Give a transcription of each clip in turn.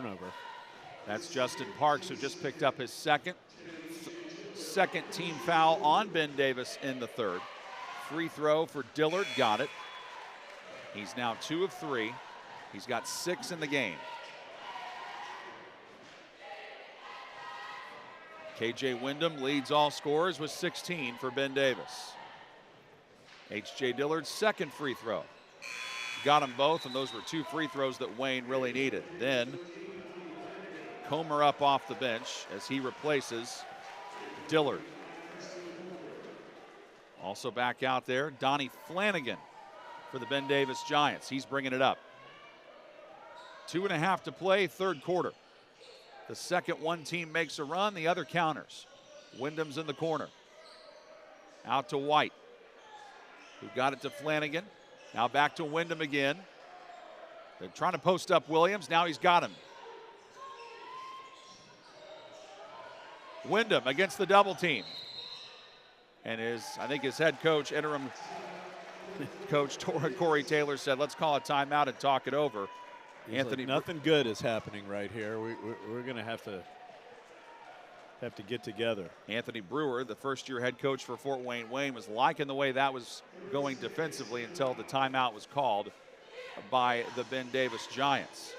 turnover. That's Justin Parks, who just picked up his second team foul on Ben Davis in the third. Free throw for Dillard, got it. He's now 2 of 3. He's got 6 in the game. KJ Wyndham leads all scorers with 16 for Ben Davis. H.J. Dillard's second free throw. Got them both, and those were 2 free throws that Wayne really needed. Then Comer up off the bench as he replaces Dillard. Also back out there, Donnie Flanagan for the Ben Davis Giants. He's bringing it up. 2.5 to play, third quarter. The second one team makes a run, the other counters. Wyndham's in the corner. Out to White, who got it to Flanagan. Now back to Wyndham again. They're trying to post up Williams. Now he's got him. Wyndham against the double team. And I think his head coach, interim coach Corey Taylor, said, let's call a timeout and talk it over. Anthony, nothing good is happening right here. We're going to have to get together. Anthony Brewer, the first-year head coach for Fort Wayne Wayne, was liking the way that was going defensively until the timeout was called by the Ben Davis Giants.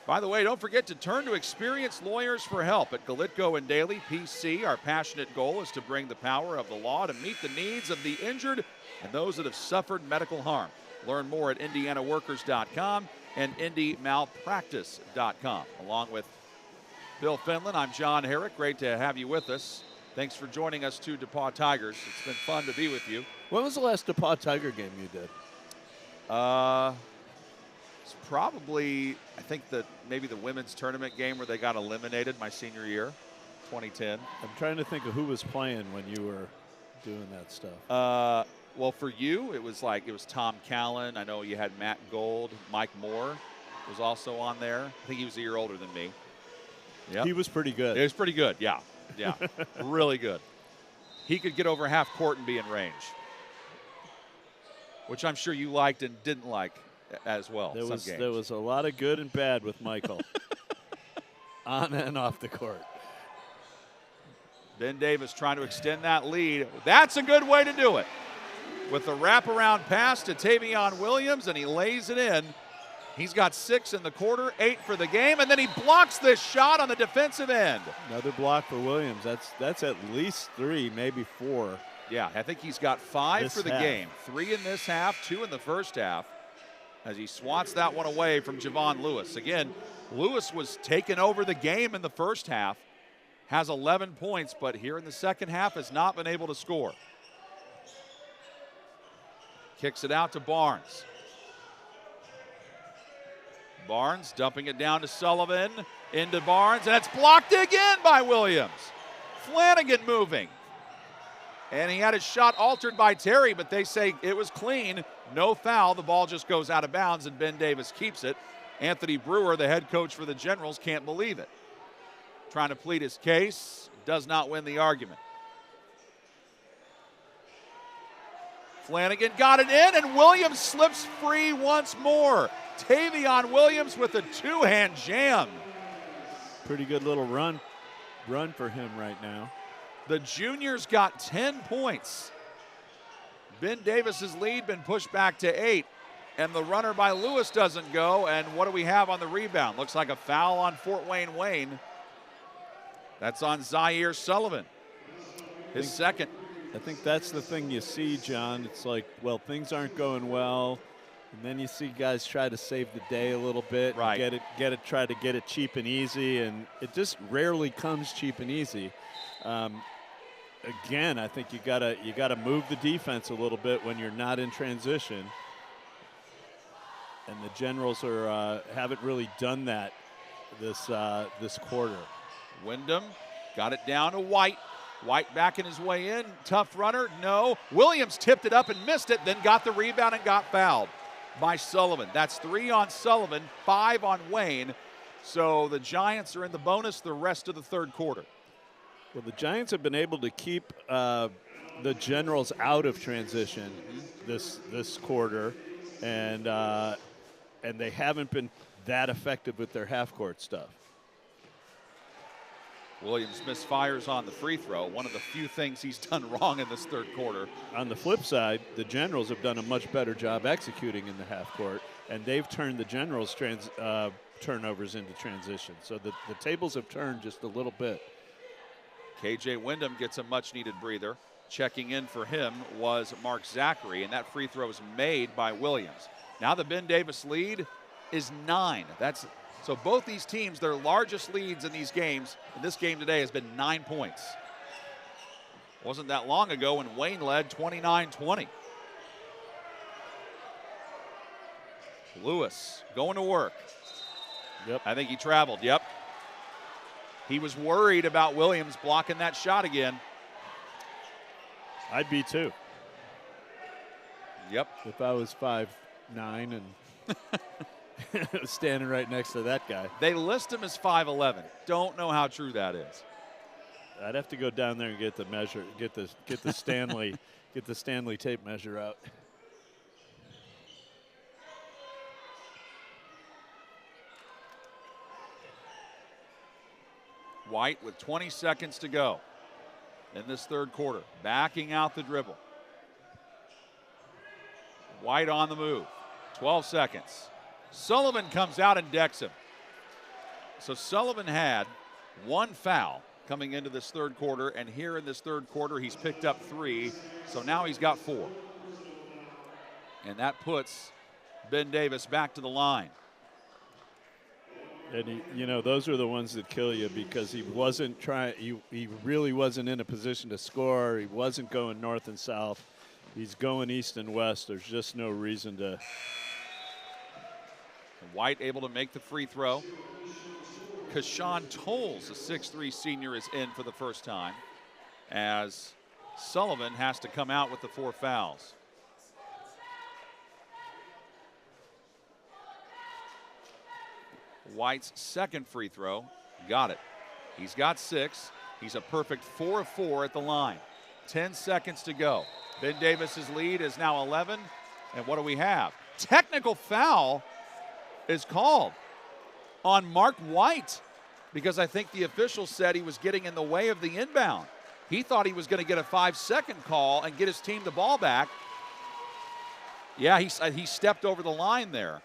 By the way, don't forget to turn to experienced lawyers for help at Galitko and Daly PC. Our passionate goal is to bring the power of the law to meet the needs of the injured and those that have suffered medical harm. Learn more at IndianaWorkers.com and IndyMalpractice.com. Along with Bill Finland, I'm John Herrick. Great to have you with us. Thanks for joining us, two DePaul Tigers. It's been fun to be with you. When was the last DePaul Tiger game you did? It's probably, I think, maybe the women's tournament game where they got eliminated my senior year, 2010. I'm trying to think of who was playing when you were doing that stuff. Well, for you, it was Tom Callan. I know you had Matt Gold. Mike Moore was also on there. I think he was a year older than me. Yeah, he was pretty good. He was pretty good, yeah. Really good. He could get over half court and be in range, which I'm sure you liked and didn't like as well. There was a lot of good and bad with Michael on and off the court. Ben Davis trying to extend that lead. That's a good way to do it. With the wraparound pass to Tavion Williams, and he lays it in. He's got 6 in the quarter, 8 for the game, and then he blocks this shot on the defensive end. Another block for Williams. That's at least 3, maybe 4. Yeah, I think he's got 5 for the game. 3 in this half, 2 in the first half, as he swats that one away from Javon Lewis. Again, Lewis was taking over the game in the first half, has 11 points, but here in the second half has not been able to score. Kicks it out to Barnes. Barnes dumping it down to Sullivan, into Barnes, and it's blocked again by Williams. Flanagan moving. And he had his shot altered by Terry, but they say it was clean. No foul. The ball just goes out of bounds, and Ben Davis keeps it. Anthony Brewer, the head coach for the Generals, can't believe it. Trying to plead his case, does not win the argument. Flanagan got it in, and Williams slips free once more. Tavion Williams with a 2-hand jam. Pretty good little run for him right now. The juniors got 10 points. Ben Davis's lead been pushed back to 8, and the runner by Lewis doesn't go. And what do we have on the rebound? Looks like a foul on Fort Wayne Wayne. That's on Zaire Sullivan, his second. I think that's the thing you see, John. It's like, well, things aren't going well, and then you see guys try to save the day a little bit, right? Try to get it cheap and easy, and it just rarely comes cheap and easy. Again, I think you gotta move the defense a little bit when you're not in transition, and the Generals haven't really done that this quarter. Wyndham got it down to White. White backing his way in. Tough runner. No. Williams tipped it up and missed it, then got the rebound and got fouled by Sullivan. That's 3 on Sullivan, 5 on Wayne. So the Giants are in the bonus the rest of the third quarter. Well, the Giants have been able to keep the Generals out of transition this quarter. and they haven't been that effective with their half-court stuff. Williams misfires on the free throw, one of the few things he's done wrong in this third quarter. On the flip side, the Generals have done a much better job executing in the half-court, and they've turned the Generals' turnovers into transition. So the tables have turned just a little bit. KJ Wyndham gets a much-needed breather. Checking in for him was Mark Zachary, and that free throw is made by Williams. Now the Ben Davis lead is 9. So both these teams, their largest leads in these games, in this game today, has been 9 points. Wasn't that long ago when Wayne led 29-20. Lewis going to work. Yep. I think he traveled, yep. He was worried about Williams blocking that shot again. I'd be too. Yep. If I was 5'9" and standing right next to that guy. They list him as 5'11". Don't know how true that is. I'd have to go down there and get the measure, get the Stanley, get the Stanley tape measure out. White with 20 seconds to go in this third quarter, backing out the dribble. White on the move, 12 seconds. Sullivan comes out and decks him. So Sullivan had 1 foul coming into this third quarter, and here in this third quarter he's picked up 3, so now he's got 4. And that puts Ben Davis back to the line. And those are the ones that kill you, because he wasn't trying. He really wasn't in a position to score. He wasn't going north and south. He's going east and west. There's just no reason to. White able to make the free throw. Kashawn Tolles, a 6'3" senior, is in for the first time, as Sullivan has to come out with the 4 fouls. White's second free throw, got it. He's got 6. He's a perfect 4 of 4 at the line. 10 seconds to go. Ben Davis's lead is now 11. And what do we have? Technical foul is called on Mark White, because I think the official said he was getting in the way of the inbound. He thought he was going to get a 5-second call and get his team the ball back. Yeah, he stepped over the line there.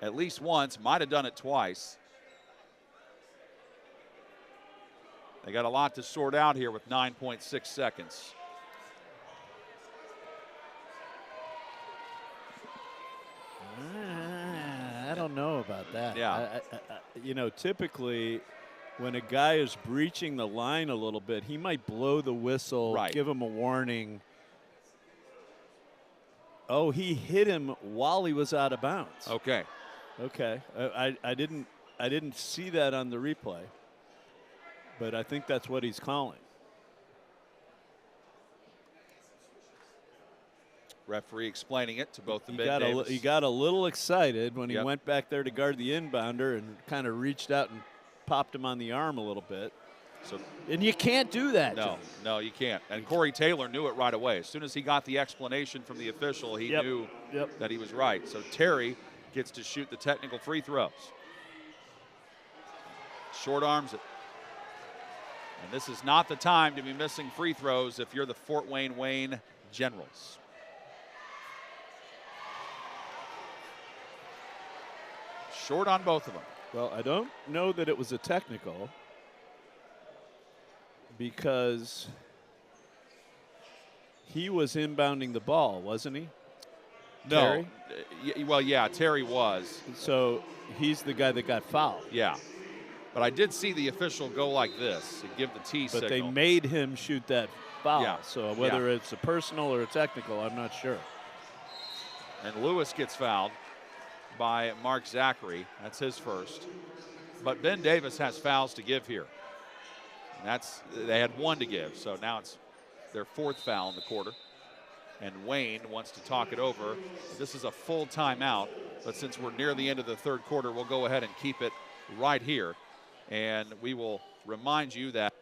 At least once, might have done it twice. They got a lot to sort out here with 9.6 seconds. I don't know about that. Yeah. Typically when a guy is breaching the line a little bit, he might blow the whistle, right, give him a warning. Oh, he hit him while he was out of bounds. Okay. Okay. I didn't see that on the replay, but I think that's what he's calling. Referee explaining it to both the Ben Davis. He got a little excited when he went back there to guard the inbounder and kind of reached out and popped him on the arm a little bit. And you can't do that. No, you can't. And Corey Taylor knew it right away. As soon as he got the explanation from the official, he knew that he was right. So Terry gets to shoot the technical free throws. Short arms it. And this is not the time to be missing free throws if you're the Fort Wayne Generals. Short on both of them. Well, I don't know that it was a technical, because he was inbounding the ball, wasn't he? No. Terry? Well, yeah, Terry was. So he's the guy that got fouled. Yeah. But I did see the official go like this and give the T signal. But they made him shoot that foul. Yeah. So whether it's a personal or a technical, I'm not sure. And Lewis gets fouled by Mark Zachary. That's his first. But Ben Davis has fouls to give here. And they had 1 to give, so now it's their 4th foul in the quarter. And Wayne wants to talk it over. This is a full timeout, but since we're near the end of the third quarter, we'll go ahead and keep it right here. And we will remind you that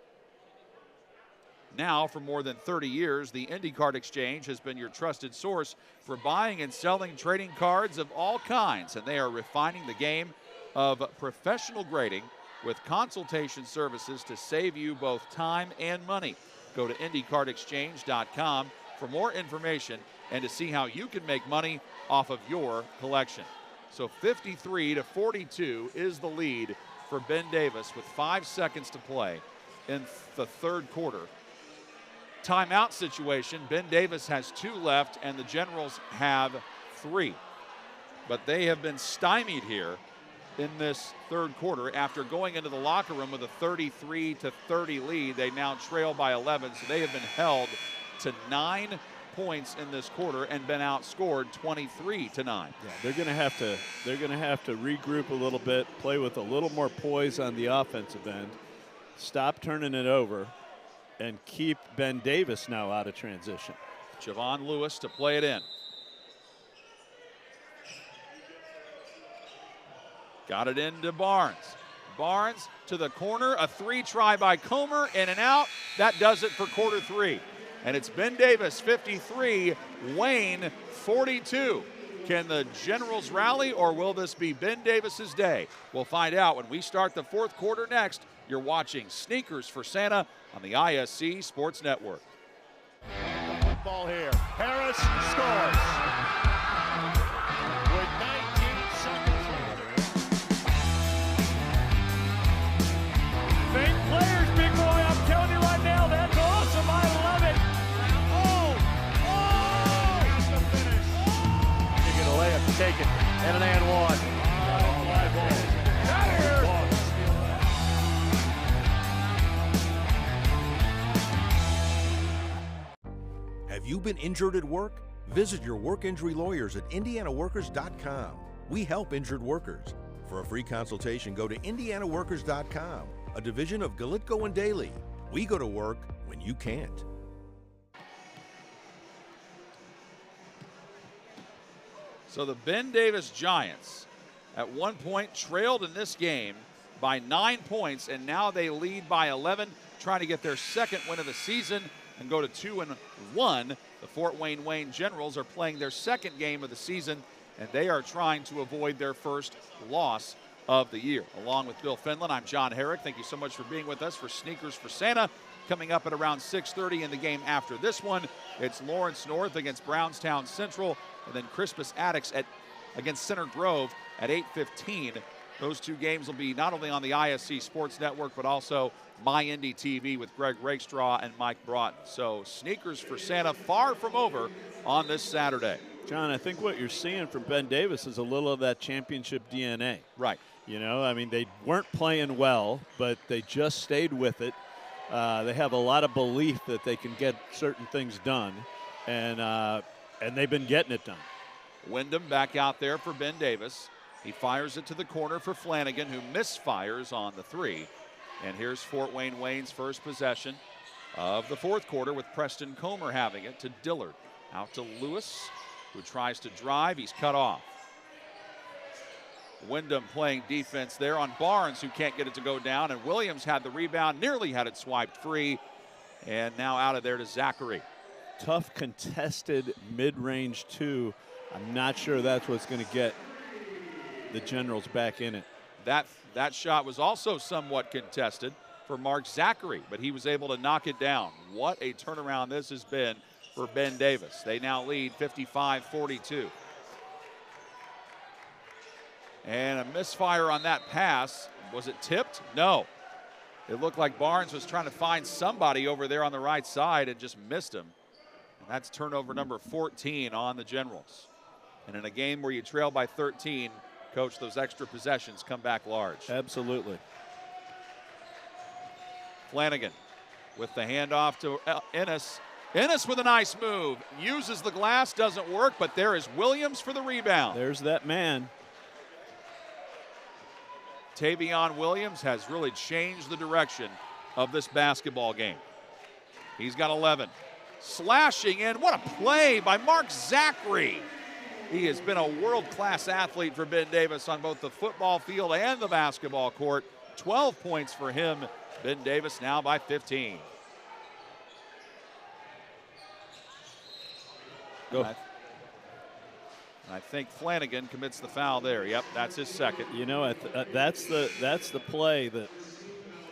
Now, for more than 30 years, the IndyCard Exchange has been your trusted source for buying and selling trading cards of all kinds, and they are refining the game of professional grading with consultation services to save you both time and money. Go to IndyCardExchange.com for more information and to see how you can make money off of your collection. So 53-42 is the lead for Ben Davis with 5 seconds to play in the third quarter. Timeout situation, Ben Davis has 2 left and the Generals have 3. But they have been stymied here in this third quarter after going into the locker room with a 33-30 lead. They now trail by 11, so they have been held to 9 points in this quarter and been outscored 23-9. Yeah, they're going to have to regroup a little bit, play with a little more poise on the offensive end, stop turning it over, and keep Ben Davis now out of transition. Javon Lewis to play it in. Got it into Barnes. Barnes to the corner, a 3 try by Comer, in and out. That does it for quarter 3. And it's Ben Davis 53, Wayne 42. Can the Generals rally, or will this be Ben Davis's day? We'll find out when we start the fourth quarter next. You're watching Sneakers for Santa on the ISC Sports Network. Ball here. Harris scores. With 19 seconds remaining. Big players, big boy. I'm telling you right now, that's awesome. I love it. That's the finish. You get a layup taken and an and one. Out of here. Have you been injured at work? Visit your work injury lawyers at indianaworkers.com. We help injured workers. For a free consultation, go to indianaworkers.com, a division of Galitko and Daly. We go to work when you can't. So the Ben Davis Giants at one point trailed in this game by 9 points, and now they lead by 11, trying to get their second win of the season and go to 2-1. The Fort Wayne Generals are playing their second game of the season, and they are trying to avoid their first loss of the year. Along with Bill Finland, I'm John Herrick. Thank you so much for being with us for Sneakers for Santa. Coming up at around 6:30 in the game after this one, it's Lawrence North against Brownstown Central, and then Crispus Attucks against Center Grove at 8:15. Those two games will be not only on the ISC Sports Network, but also My Indy TV with Greg Rakestraw and Mike Broughton. So Sneakers for Santa far from over on this Saturday. John, I think what you're seeing from Ben Davis is a little of that championship DNA. Right. You know, I mean, they weren't playing well, but they just stayed with it. They have a lot of belief that they can get certain things done, and they've been getting it done. Wyndham back out there for Ben Davis. He fires it to the corner for Flanagan, who misfires on the 3. And here's Fort Wayne's first possession of the fourth quarter, with Preston Comer having it to Dillard. Out to Lewis, who tries to drive. He's cut off. Wyndham playing defense there on Barnes, who can't get it to go down. And Williams had the rebound, nearly had it swiped free. And now out of there to Zachary. Tough contested mid-range 2. I'm not sure that's what's going to get the Generals back in it. That shot was also somewhat contested for Mark Zachary, but he was able to knock it down. What a turnaround this has been for Ben Davis. They now lead 55-42. And a misfire on that pass. Was it tipped? No. It looked like Barnes was trying to find somebody over there on the right side and just missed him. And that's turnover number 14 on the Generals. And in a game where you trail by 13, Coach, those extra possessions come back large. Absolutely. Flanagan with the handoff to Ennis. Ennis with a nice move. Uses the glass, doesn't work, but there is Williams for the rebound. There's that man. Tavion Williams has really changed the direction of this basketball game. He's got 11. Slashing in. What a play by Mark Zachary. He has been a world-class athlete for Ben Davis on both the football field and the basketball court. 12 points for him. Ben Davis now by 15. Go. I think Flanagan commits the foul there. Yep, that's his second. You know, that's the play that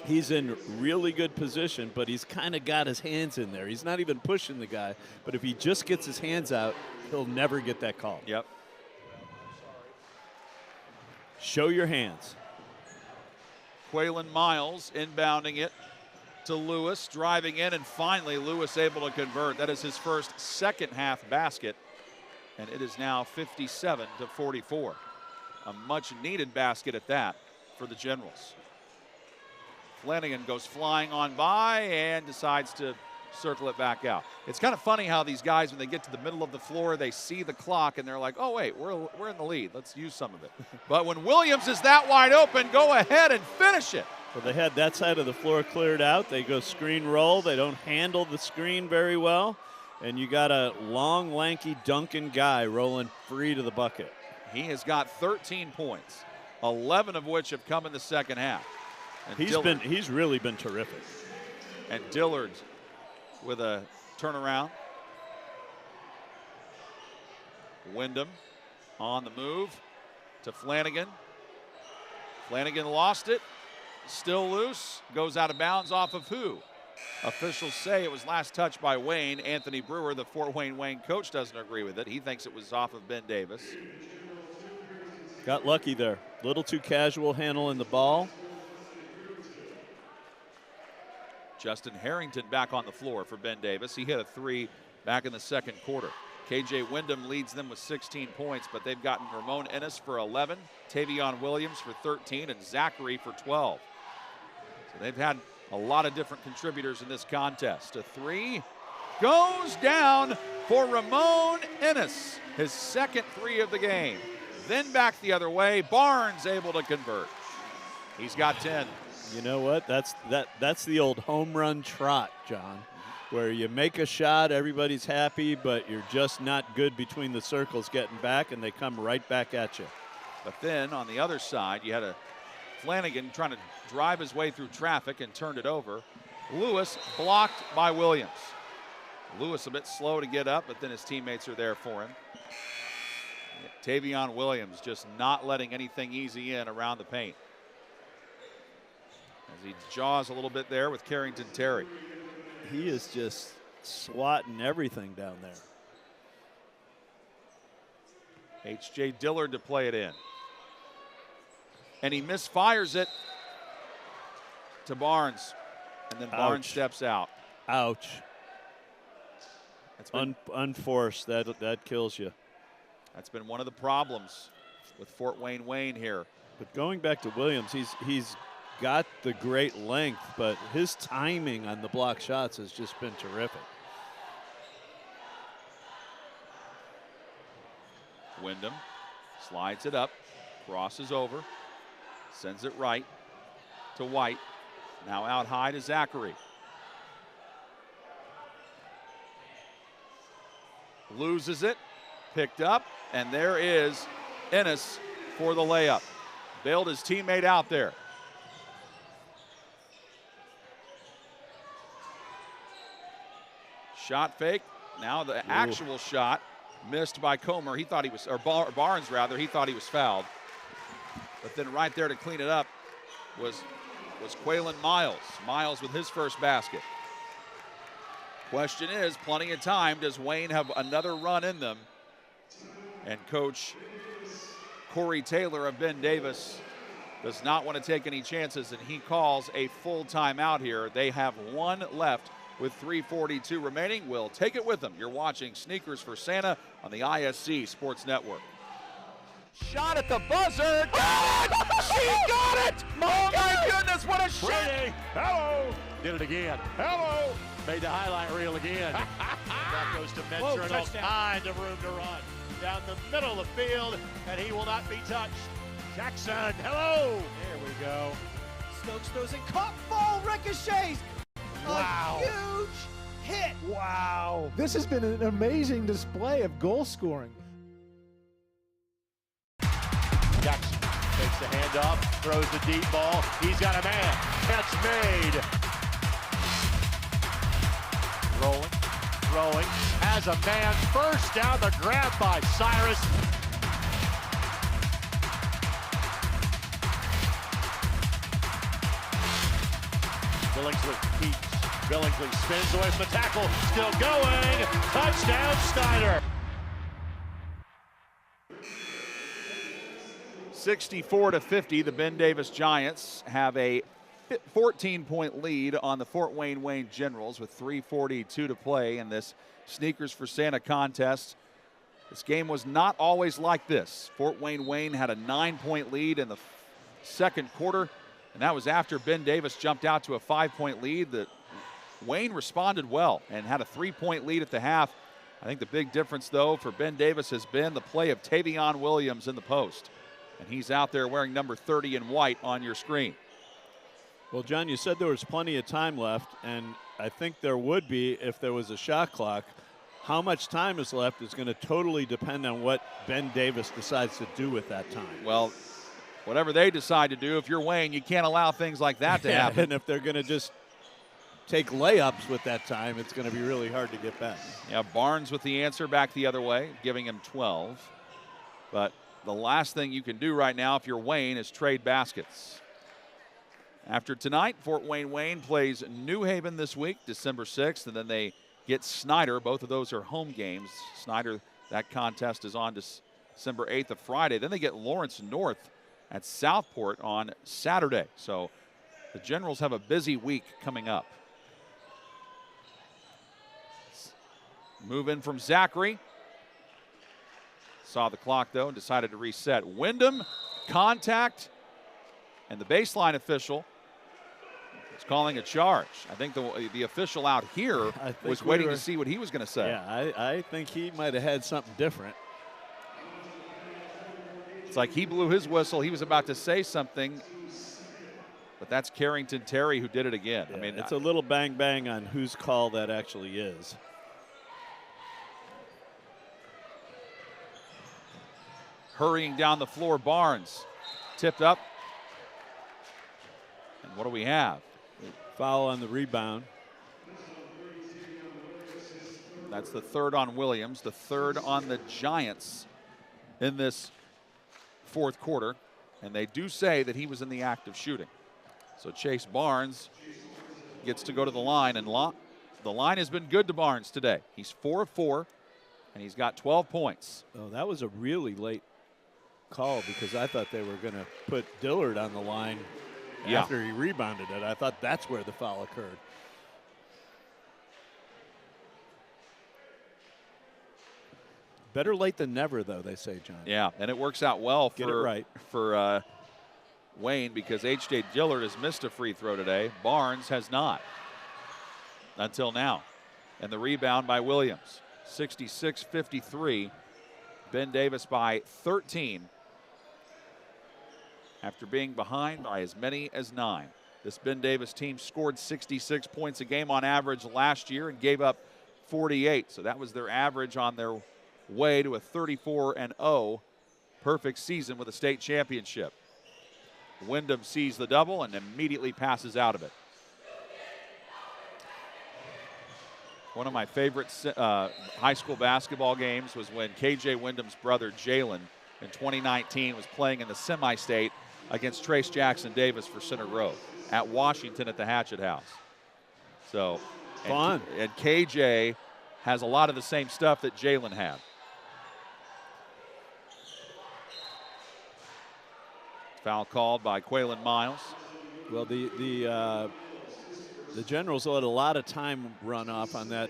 he's in really good position, but he's kind of got his hands in there. He's not even pushing the guy, but if he just gets his hands out, he'll never get that call. Yep. Show your hands. Quaylen Miles inbounding it to Lewis, driving in, and finally Lewis able to convert. That is his first second half basket, and it is now 57-44. A much needed basket at that for the Generals. Flanagan goes flying on by and decides to circle it back out. It's kind of funny how these guys, when they get to the middle of the floor, they see the clock and they're like, oh wait, we're in the lead, let's use some of it. But when Williams is that wide open, go ahead and finish it. Well, they had that side of the floor cleared out. They go screen roll. They don't handle the screen very well. And you got a long, lanky Duncan guy rolling free to the bucket. He has got 13 points, 11 of which have come in the second half. And he's really been terrific. And Dillard with a turnaround. Wyndham on the move to Flanagan. Flanagan lost it. Still loose. Goes out of bounds off of who? Officials say it was last touched by Wayne. Anthony Brewer, the Fort Wayne coach, doesn't agree with it. He thinks it was off of Ben Davis. Got lucky there. Little too casual handling the ball. Justin Harrington back on the floor for Ben Davis. He hit a three back in the second quarter. KJ Wyndham leads them with 16 points, but they've gotten Ramon Ennis for 11, Tavion Williams for 13, and Zachary for 12. So they've had a lot of different contributors in this contest. A three goes down for Ramon Ennis, his second three of the game. Then back the other way, Barnes able to convert. He's got 10. You know what? That's the old home run trot, John, where you make a shot, everybody's happy, but you're just not good between the circles getting back, and they come right back at you. But then on the other side, you had a Flanagan trying to drive his way through traffic and turned it over. Lewis blocked by Williams. Lewis a bit slow to get up, but then his teammates are there for him. Tavion Williams just not letting anything easy in around the paint. As he jaws a little bit there with Carrington Terry. He is just swatting everything down there. H.J. Dillard to play it in. And he misfires it to Barnes. And then Barnes steps out. Ouch. Unforced, that kills you. That's been one of the problems with Fort Wayne here. But going back to Williams, he's got the great length, but his timing on the block shots has just been terrific. Wyndham slides it up, crosses over, sends it right to White. Now out high to Zachary. Loses it, picked up, and there is Ennis for the layup. Bailed his teammate out there. Shot fake. Now the actual shot missed by Comer. He thought he was, or Barnes rather, he thought he was fouled. But then right there to clean it up was Quaylen Miles. Miles with his first basket. Question is, plenty of time. Does Wayne have another run in them? And Coach Corey Taylor of Ben Davis does not want to take any chances, and he calls a full timeout here. They have one left with 3:42 remaining. We'll take it with them. You're watching Sneakers for Santa on the ISC Sports Network. Shot at the buzzer. Got it! She got it! Oh my goodness, what a shot! Hello! Did it again. Hello! Made the highlight reel again. That goes to Mentor and all kinds of room to run. Down the middle of the field, and he will not be touched. Jackson, hello! There we go. Stokes throws it, caught, ball ricochets. Wow. A huge hit. Wow. This has been an amazing display of goal scoring. Jackson takes the handoff, throws the deep ball. He's got a man. Catch made. Rolling. throwing, has a man first down, the grab by Cyrus. Billingsley keeps. Billingsley spins away from the tackle, still going. Touchdown, Snyder. 64-50, the Ben Davis Giants have a 14-point lead on the Fort Wayne Generals with 3:42 to play in this Sneakers for Santa contest. This game was not always like this. Fort Wayne had a 9-point lead in the second quarter, and that was after Ben Davis jumped out to a 5-point lead. Wayne responded well and had a 3-point lead at the half. I think the big difference, though, for Ben Davis has been the play of Tavion Williams in the post. And he's out there wearing number 30 in white on your screen. Well, John, you said there was plenty of time left, and I think there would be if there was a shot clock. How much time is left is going to totally depend on what Ben Davis decides to do with that time. Well, whatever they decide to do, if you're Wayne, you can't allow things like that to happen. And if they're going to just take layups with that time, it's going to be really hard to get back. Yeah, Barnes with the answer back the other way, giving him 12. But the last thing you can do right now if you're Wayne is trade baskets. After tonight, Fort Wayne plays New Haven this week, December 6th, and then they get Snyder. Both of those are home games. Snyder, that contest is on December 8th, a Friday. Then they get Lawrence North at Southport on Saturday. So the Generals have a busy week coming up. Move in from Zachary. Saw the clock, though, and decided to reset. Wyndham, contact, and the baseline official is calling a charge. I think the official out here was waiting to see what he was going to say. Yeah, I think he might have had something different. It's like he blew his whistle. He was about to say something, but that's Carrington Terry who did it again. Yeah, I mean, it's a little bang on whose call that actually is. Hurrying down the floor, Barnes tipped up. And what do we have? Foul on the rebound. That's the third on Williams, the third on the Giants in this fourth quarter. And they do say that he was in the act of shooting. So Chase Barnes gets to go to the line. And the line has been good to Barnes today. He's 4 of 4, and he's got 12 points. Oh, that was a really late call because I thought they were going to put Dillard on the line after he rebounded it. I thought that's where the foul occurred. Better late than never, though, they say, John. Yeah, and it works out well for Wayne because H.J. Dillard has missed a free throw today. Barnes has not until now. And the rebound by Williams, 66-53. Ben Davis by 13 after being behind by as many as 9. This Ben Davis team scored 66 points a game on average last year and gave up 48. So that was their average on their way to a 34-0 perfect season with a state championship. Wyndham sees the double and immediately passes out of it. One of my favorite high school basketball games was when KJ Wyndham's brother Jalen in 2019 was playing in the semi-state against Trace Jackson Davis for Center Grove at Washington at the Hatchet House. So fun. And KJ has a lot of the same stuff that Jalen had. Foul called by Quaylen Miles. Well, the Generals let a lot of time run off on that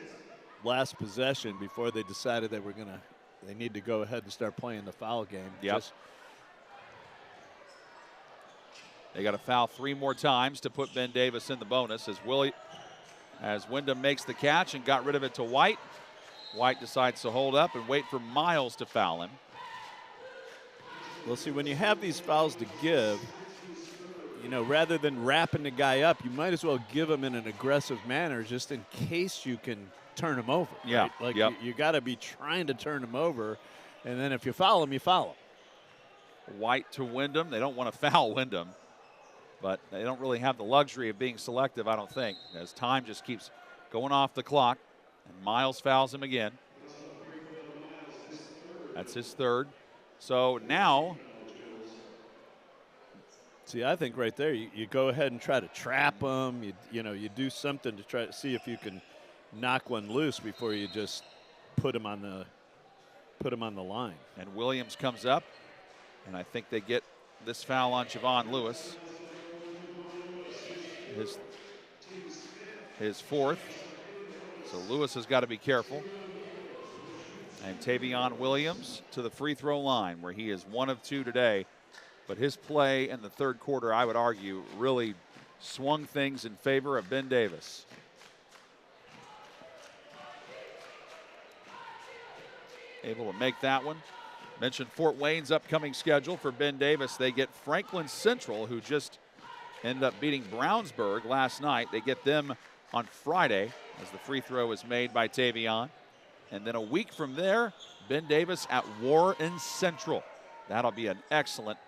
last possession before they decided they need to go ahead and start playing the foul game. Yep. They got to foul 3 more times to put Ben Davis in the bonus as Wyndham makes the catch and got rid of it to White. White decides to hold up and wait for Miles to foul him. Well, see, when you have these fouls to give, you know, rather than wrapping the guy up, you might as well give him in an aggressive manner just in case you can turn him over. Yeah. Right? Like you got to be trying to turn him over, and then if you foul him, you foul him. White to Wyndham. They don't want to foul Wyndham, but they don't really have the luxury of being selective, I don't think, as time just keeps going off the clock. And Miles fouls him again. That's his third. So now, see, I think right there, you go ahead and try to trap them. You do something to try to see if you can knock one loose before you just put him on the line. And Williams comes up, and I think they get this foul on Javon Lewis. His fourth. So Lewis has got to be careful. And Tavion Williams to the free throw line, where he is 1 of 2 today. But his play in the third quarter, I would argue, really swung things in favor of Ben Davis. Able to make that one. Mentioned Fort Wayne's upcoming schedule for Ben Davis. They get Franklin Central, who just ended up beating Brownsburg last night. They get them on Friday as the free throw is made by Tavion. And then a week from there, Ben Davis at Warren Central. That'll be an excellent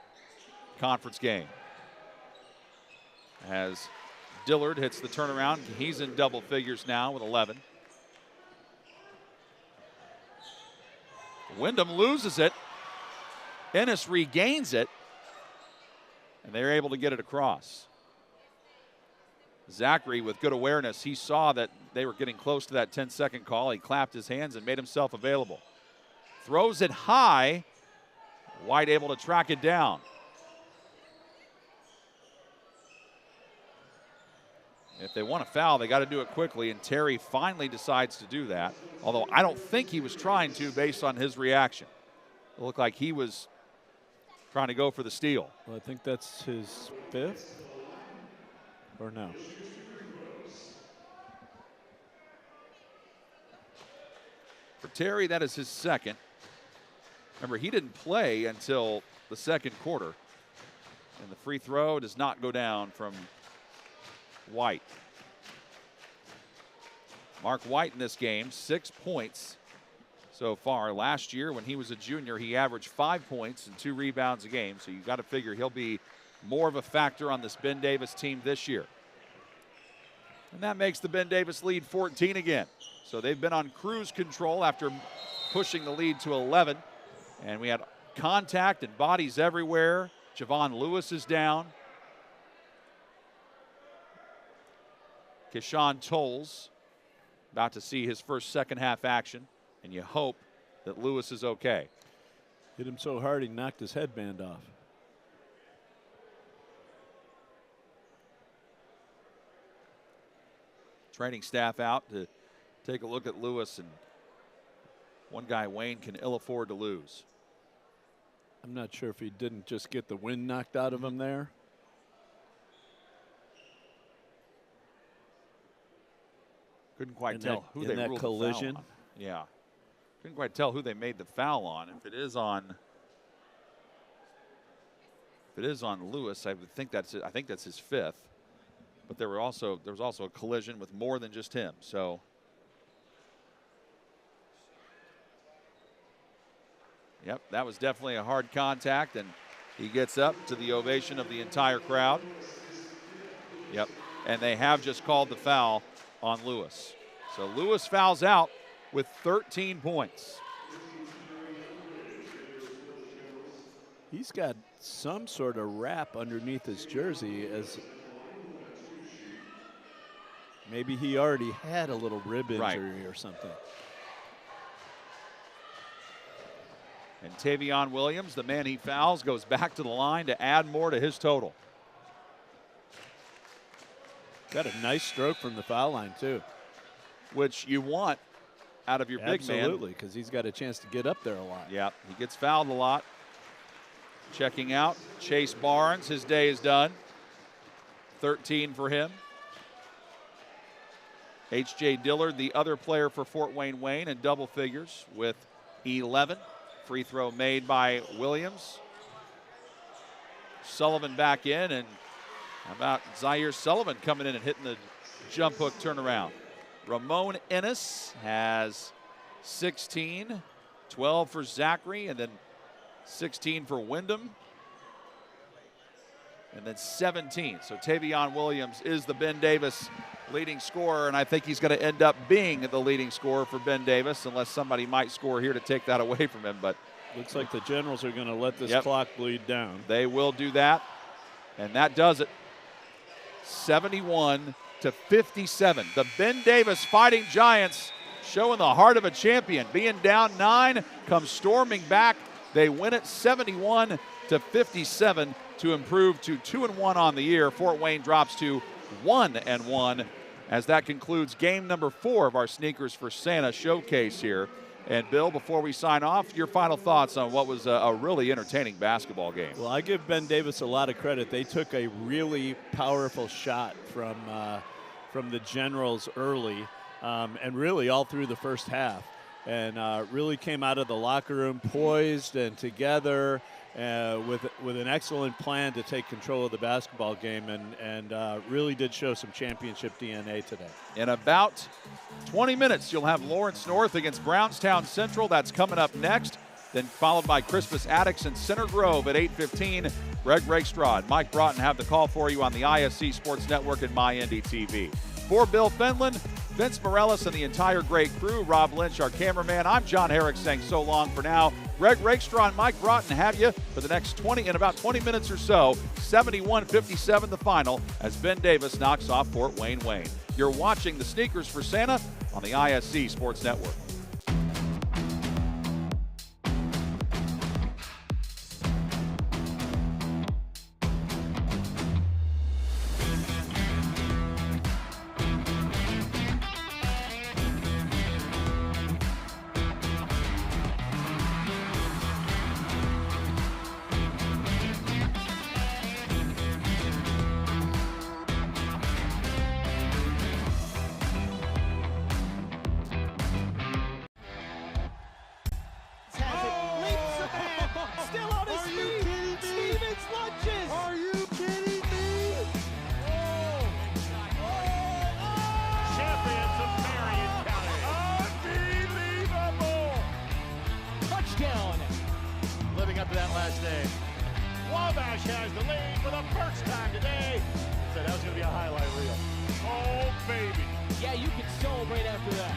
conference game. As Dillard hits the turnaround, he's in double figures now with 11. Wyndham loses it. Ennis regains it, and they're able to get it across. Zachary with good awareness. He saw that they were getting close to that 10-second call. He clapped his hands and made himself available. Throws it high. White able to track it down. If they want to foul, they got to do it quickly, and Terry finally decides to do that, although I don't think he was trying to based on his reaction. It looked like he was trying to go for the steal. Well, I think that's his 5th, or no? For Terry, that is his 2nd. Remember, he didn't play until the 2nd quarter, and the free throw does not go down from White. Mark White in this game, 6 points so far. Last year when he was a junior, he averaged 5 points and 2 rebounds a game, so you've got to figure he'll be more of a factor on this Ben Davis team this year. And that makes the Ben Davis lead 14 again. So they've been on cruise control after pushing the lead to 11. And we had contact and bodies everywhere. Javon Lewis is down. Keyshawn Tolles about to see his first second half action, and you hope that Lewis is okay. Hit him so hard he knocked his headband off. Training staff out to take a look at Lewis, and one guy Wayne can ill afford to lose. I'm not sure if he didn't just get the wind knocked out of him there. Couldn't quite tell who they ruled ruled collision. the foul on. Yeah, couldn't quite tell who they made the foul on. If it is on Lewis, I would think that's it. I think that's his 5th. But there was also a collision with more than just him. So yep, that was definitely a hard contact, and he gets up to the ovation of the entire crowd. Yep, and they have just called the foul on Lewis. So Lewis fouls out with 13 points. He's got some sort of wrap underneath his jersey, as maybe he already had a little rib injury or something. And Tavion Williams, the man he fouls, goes back to the line to add more to his total. Got a nice stroke from the foul line, too. Which you want out of your big man. Absolutely, because he's got a chance to get up there a lot. Yeah, he gets fouled a lot. Checking out, Chase Barnes, his day is done. 13 for him. H.J. Dillard, the other player for Fort Wayne, in double figures with 11. Free throw made by Williams. Sullivan back in, and how about Zaire Sullivan coming in and hitting the jump hook turnaround. Ramon Ennis has 16, 12 for Zachary, and then 16 for Wyndham, and then 17. So Tavion Williams is the Ben Davis leading scorer, and I think he's going to end up being the leading scorer for Ben Davis, unless somebody might score here to take that away from him. But looks like the Generals are going to let this clock bleed down. They will do that, and that does it. 71-57. The Ben Davis Fighting Giants showing the heart of a champion. Being down 9, come storming back. They win it 71-57 to improve to 2-1 on the year. Fort Wayne drops to 1-1 as that concludes game number 4 of our Sneakers for Santa showcase here. And Bill, before we sign off, your final thoughts on what was a really entertaining basketball game. Well, I give Ben Davis a lot of credit. They took a really powerful shot from the Generals early, and really all through the first half, and really came out of the locker room poised and together with an excellent plan to take control of the basketball game, and really did show some championship DNA today. In about 20 minutes, you'll have Lawrence North against Brownstown Central. That's coming up next. Then followed by Crispus, Attucks, and Center Grove at 8:15. Greg Rakestraw and Mike Broughton have the call for you on the ISC Sports Network and MyNDTV. For Bill Fenlon, Vince Morellis, and the entire great crew, Rob Lynch, our cameraman, I'm John Herrick saying so long for now. Greg Rakestraw and Mike Broughton have you for the next about 20 minutes or so. 71-57 the final as Ben Davis knocks off Fort Wayne. You're watching the Sneakers for Santa on the ISC Sports Network. Living up to that last name. Wabash has the lead for the first time today. So that was going to be a highlight reel. Oh, baby. Yeah, you can celebrate after that.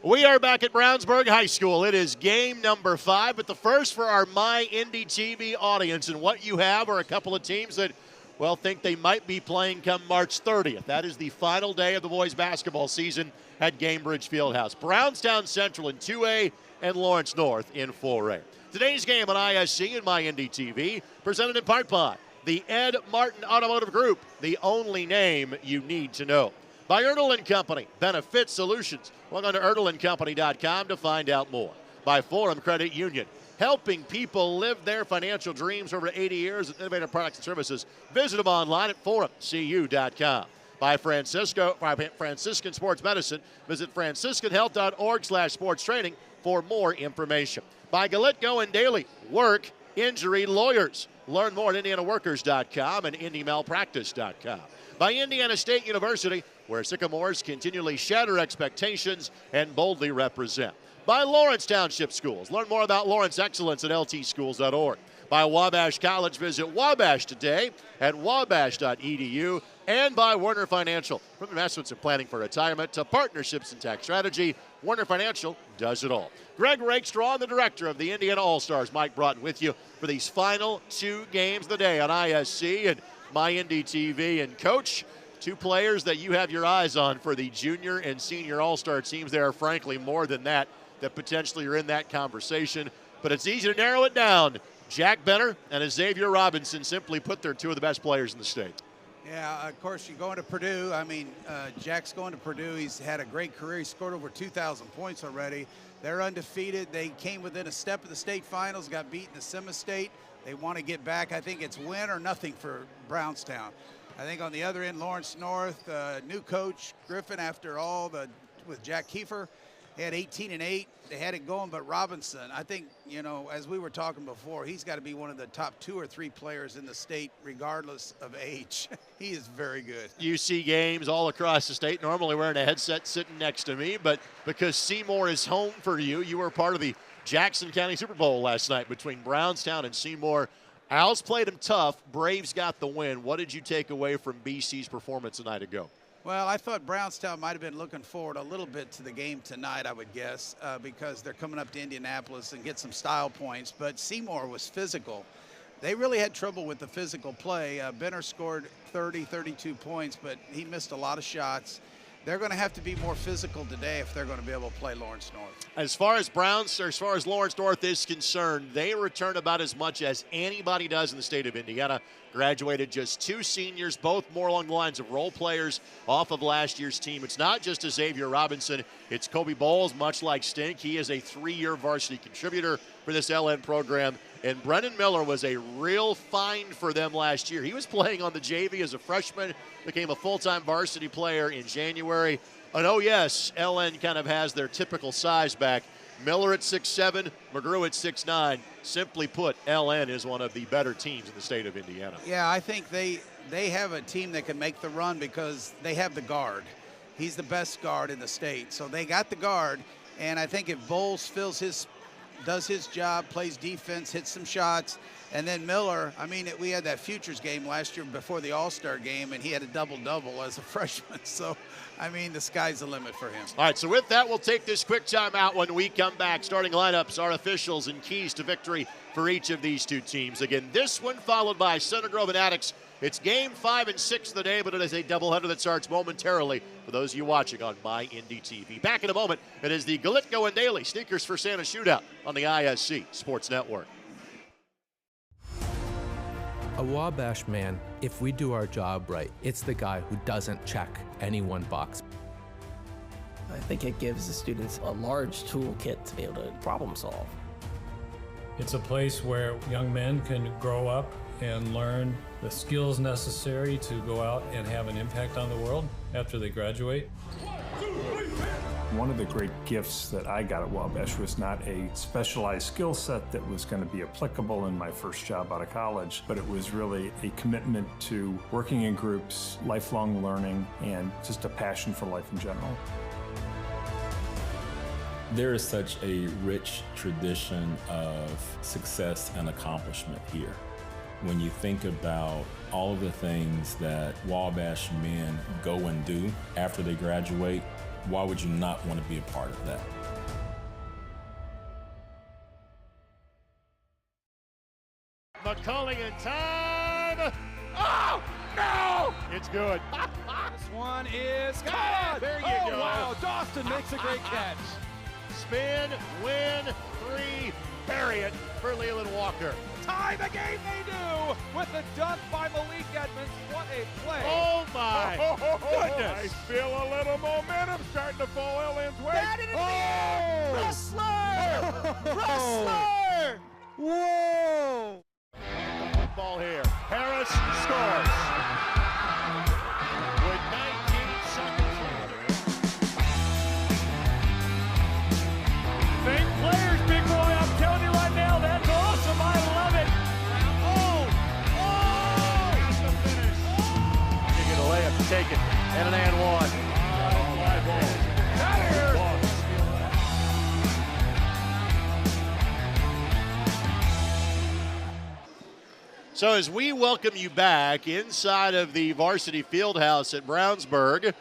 We are back at Brownsburg High School. It is game number 5, but the first for our My Indy TV audience. And what you have are a couple of teams that, well, think they might be playing come March 30th. That is the final day of the boys basketball season at Gamebridge Fieldhouse. Brownstown Central in 2A and Lawrence North in 4A. Today's game on ISC and My Indy TV, presented in part by the Ed Martin Automotive Group, the only name you need to know. By Erdl & Company, Benefit Solutions. Log on to erdlandcompany.com to find out more. By Forum Credit Union, helping people live their financial dreams over 80 years with innovative products and services. Visit them online at forumcu.com. By Franciscan Sports Medicine, visit franciscanhealth.org/sports training for more information. By Galitko and Daly, work injury lawyers. Learn more at indianaworkers.com and indymalpractice.com. By Indiana State University, where Sycamores continually shatter expectations and boldly represent. By Lawrence Township Schools. Learn more about Lawrence excellence at ltschools.org. By Wabash College. Visit Wabash today at wabash.edu. And by Werner Financial. From investments and planning for retirement to partnerships and tax strategy, Werner Financial does it all. Greg Rakestraw, the director of the Indiana All-Stars. Mike Broughton with you for these final 2 games of the day on ISC and My Indy TV. And Coach, 2 players that you have your eyes on for the junior and senior All-Star teams. There are frankly more than that potentially are in that conversation. But it's easy to narrow it down. Jack Benner and Xavier Robinson, simply put, they're 2 of the best players in the state. Yeah, of course, you're going to Purdue. I mean, Jack's going to Purdue. He's had a great career. He scored over 2,000 points already. They're undefeated. They came within a step of the state finals, got beaten to Sema State. They want to get back. I think it's win or nothing for Brownstown. I think on the other end, Lawrence North, new coach, Griffin, after all, with Jack Kiefer, he had 18 and 8. They had it going, but Robinson, I think, you know, as we were talking before, he's got to be one of the top 2 or 3 players in the state, regardless of age. He is very good. You see games all across the state, normally wearing a headset sitting next to me, but because Seymour is home for you, you were part of the Jackson County Super Bowl last night between Brownstown and Seymour. Owls played them tough. Braves got the win. What did you take away from BC's performance a night ago? Well, I thought Brownstown might have been looking forward a little bit to the game tonight, I would guess, because they're coming up to Indianapolis and get some style points. But Seymour was physical. They really had trouble with the physical play. Benner scored 32 points, but he missed a lot of shots. They're going to have to be more physical today if they're going to be able to play Lawrence North. As far as Lawrence North is concerned, they return about as much as anybody does in the state of Indiana. Graduated just 2 seniors, both more along the lines of role players off of last year's team. It's not just a Xavier Robinson. It's Kobe Bowles, much like Stink. He is a 3-year varsity contributor for this LN program. And Brennan Miller was a real find for them last year. He was playing on the JV as a freshman, became a full-time varsity player in January. And oh yes, LN kind of has their typical size back. Miller at 6'7", McGrew at 6'9". Simply put, LN is one of the better teams in the state of Indiana. Yeah, I think they have a team that can make the run because they have the guard. He's the best guard in the state. So they got the guard, and I think if Bowles does his job, plays defense, hits some shots, and then Miller, I mean, we had that futures game last year before the All-Star game, and he had a double-double as a freshman. So, I mean, the sky's the limit for him. All right, so with that, we'll take this quick timeout when we come back. Starting lineups, our officials, and keys to victory for each of these 2 teams. Again, this one followed by Center Grove and Attucks. It's game 5 and 6 of the day, but it is a doubleheader that starts momentarily for those of you watching on My Indy TV. Back in a moment, it is the Galitko and Daly Sneakers for Santa Shootout on the ISC Sports Network. A Wabash man, if we do our job right, it's the guy who doesn't check any one box. I think it gives the students a large toolkit to be able to problem solve. It's a place where young men can grow up and learn the skills necessary to go out and have an impact on the world after they graduate. One of the great gifts that I got at Wabash was not a specialized skill set that was going to be applicable in my first job out of college, but it was really a commitment to working in groups, lifelong learning, and just a passion for life in general. There is such a rich tradition of success and accomplishment here. When you think about all of the things that Wabash men go and do after they graduate, Why would you not want to be a part of that? McCulling in time. Oh, no! It's good. This one is caught. There you go. Wow, Dawson makes a great catch. Spin, win, 3, bury it for Leland Walker. Tie the game they do with the dunk by Malik Edmonds. What a play. Oh, my goodness. I feel a little momentum starting to fall Ellen's way. That is Wrestler! Wrestler! Whoa! Ball here. Harris scores. With 19 seconds left. Fake players, big boy. I'm telling you right now, that's awesome. I love it. That's the finish. You get a layup to take it. And an and one. Fly ball. So as we welcome you back inside of the varsity field house at Brownsburg, I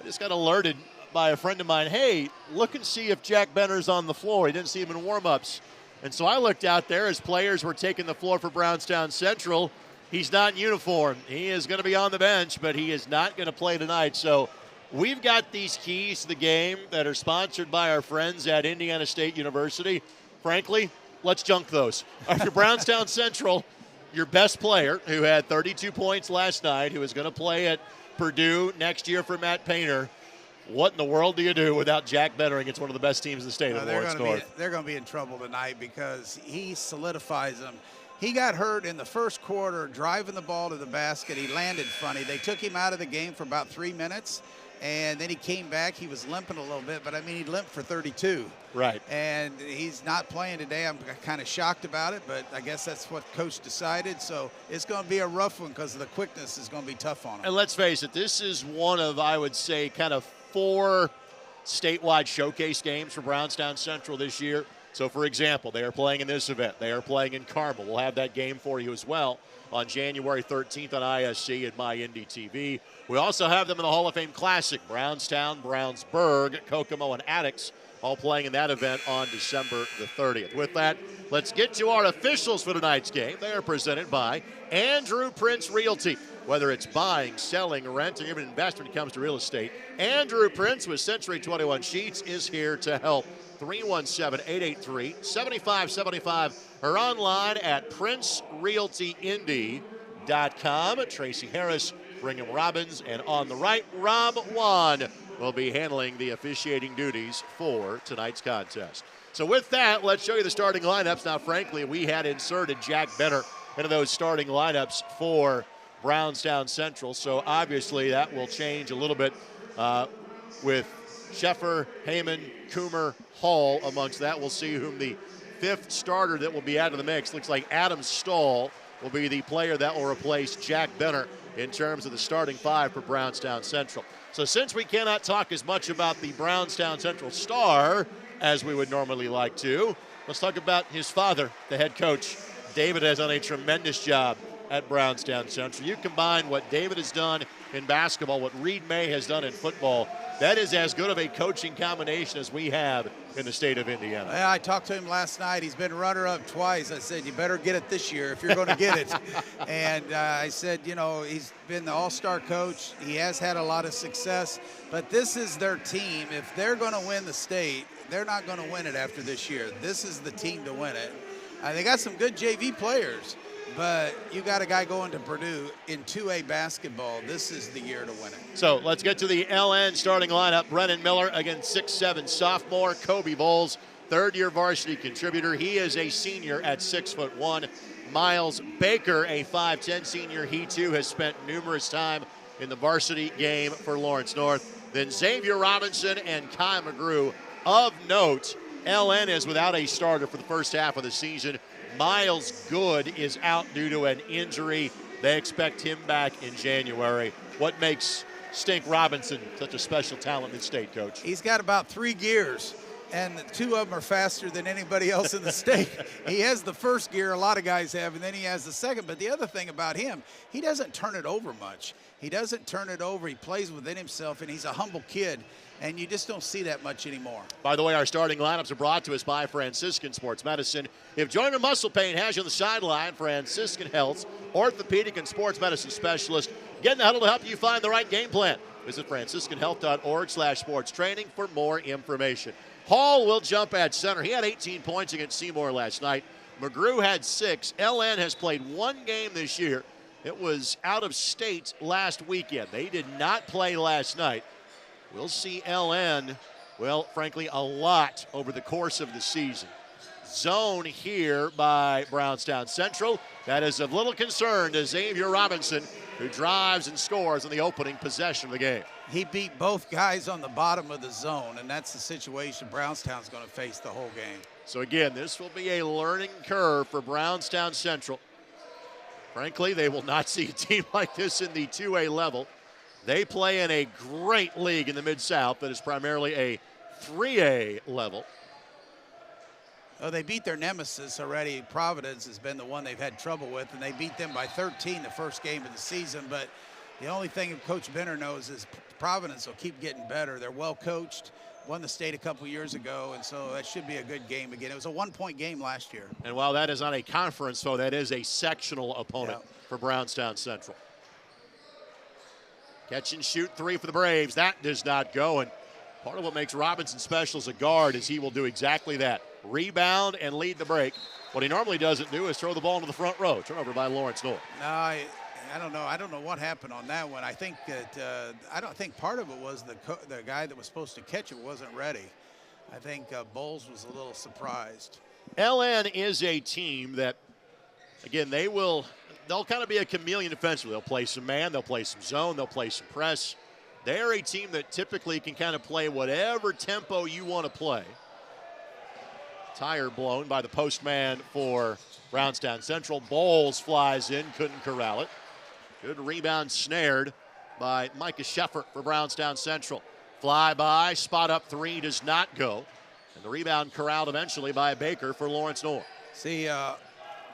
just got alerted by a friend of mine, hey, look and see if Jack Benner's on the floor. He didn't see him in warm-ups. And so I looked out there as players were taking the floor for Brownstown Central. He's not in uniform. He is going to be on the bench, but he is not going to play tonight. So we've got these keys to the game that are sponsored by our friends at Indiana State University. Frankly, let's junk those. After Brownstown Central, your best player, who had 32 points last night, who is going to play at Purdue next year for Matt Painter, what in the world do you do without Jack Benner against one of the best teams in the state of Lawrence North? They're going to be in trouble tonight because he solidifies them. He got hurt in the first quarter driving the ball to the basket. He landed funny. They took him out of the game for about 3 minutes, and then he came back. He was limping a little bit, but, I mean, he limped for 32. Right. And he's not playing today. I'm kind of shocked about it, but I guess that's what Coach decided. So it's going to be a rough one because the quickness is going to be tough on him. And let's face it, this is one of, I would say, kind of 4 statewide showcase games for Brownstown Central this year. So, for example, they are playing in this event. They are playing in Carmel. We'll have that game for you as well on January 13th on ISC and MyIndyTV. We also have them in the Hall of Fame Classic. Brownstown, Brownsburg, Kokomo, and Attucks all playing in that event on December the 30th. With that, let's get to our officials for tonight's game. They are presented by Andrew Prince Realty. Whether it's buying, selling, renting, even investment when it comes to real estate, Andrew Prince with Century 21 Sheets is here to help. 317-883-7575 or online at princerealtyindy.com. Tracy Harris, Brigham Robbins, and on the right, Rob Wan will be handling the officiating duties for tonight's contest. So with that, let's show you the starting lineups. Now, frankly, we had inserted Jack Benner into those starting lineups for Brownstown Central, so obviously that will change a little bit with Sheffer, Heyman, Coomer, Hall amongst that. We'll see whom the 5th starter that will be out of the mix. Looks like Adam Stahl will be the player that will replace Jack Benner in terms of the starting 5 for Brownstown Central. So since we cannot talk as much about the Brownstown Central star as we would normally like to, let's talk about his father, the head coach. David has done a tremendous job at Brownstown Central. You combine what David has done in basketball, what Reed May has done in football, that is as good of a coaching combination as we have in the state of Indiana. Yeah, I talked to him last night. He's been runner-up twice. I said, you better get it this year if you're going to get it. And I said, you know, he's been the all-star coach. He has had a lot of success. But this is their team. If they're going to win the state, they're not going to win it after this year. This is the team to win it. They got some good JV players. But you got a guy going to Purdue in 2A basketball. This is the year to win it. So let's get to the LN starting lineup. Brennan Miller, again, 6'7" sophomore. Kobe Bowles, 3rd-year varsity contributor. He is a senior at 6'1". Miles Baker, a 5'10" senior. He, too, has spent numerous time in the varsity game for Lawrence North. Then Xavier Robinson and Kai McGrew. Of note, LN is without a starter for the first half of the season. Miles Good is out due to an injury. They expect him back in January. What makes Stink Robinson such a special talent in state, Coach? He's got about 3 gears. And the two of them are faster than anybody else in the state. He has the first gear, a lot of guys have, and then he has the second. But the other thing about him, he doesn't turn it over much. He doesn't turn it over. He plays within himself, and he's a humble kid. And you just don't see that much anymore. By the way, our starting lineups are brought to us by Franciscan Sports Medicine. If joint or muscle pain has you on the sideline, Franciscan Health's orthopedic and sports medicine specialist get in the huddle to help you find the right game plan. Visit franciscanhealth.org/sports training for more information. Hall will jump at center. He had 18 points against Seymour last night. McGrew had 6. LN has played 1 game this year. It was out of state last weekend. They did not play last night. We'll see LN, well, frankly, a lot over the course of the season. Zone here by Brownstown Central. That is of little concern to Xavier Robinson, who drives and scores on the opening possession of the game. He beat both guys on the bottom of the zone, and that's the situation Brownstown's going to face the whole game. So again, this will be a learning curve for Brownstown Central. Frankly, they will not see a team like this in the 2A level. They play in a great league in the Mid-South that is primarily a 3A level. Oh, they beat their nemesis already. Providence has been the one they've had trouble with, and they beat them by 13 the first game of the season. But the only thing Coach Benner knows is Providence will keep getting better. They're well coached, won the state a couple years ago, and so that should be a good game again. It was a 1-point game last year. And while that is not a conference, though, that is a sectional opponent for Brownstown Central. Catch and shoot 3 for the Braves. That does not go, and part of what makes Robinson special as a guard is he will do exactly that. Rebound and lead the break. What he normally doesn't do is throw the ball into the front row. Turnover by Lawrence North. No, I don't know. I don't know what happened on that one. I think that I don't think part of it was the guy that was supposed to catch it wasn't ready. I think Bowles was a little surprised. LN is a team that, again, they'll kind of be a chameleon defensively. They'll play some man, they'll play some zone, they'll play some press. They're a team that typically can kind of play whatever tempo you want to play. Tire blown by the postman for Brownstown Central. Bowles flies in, couldn't corral it. Good rebound snared by Micah Sheffert for Brownstown Central. Fly by, spot up 3 does not go. And the rebound corralled eventually by Baker for Lawrence North. See,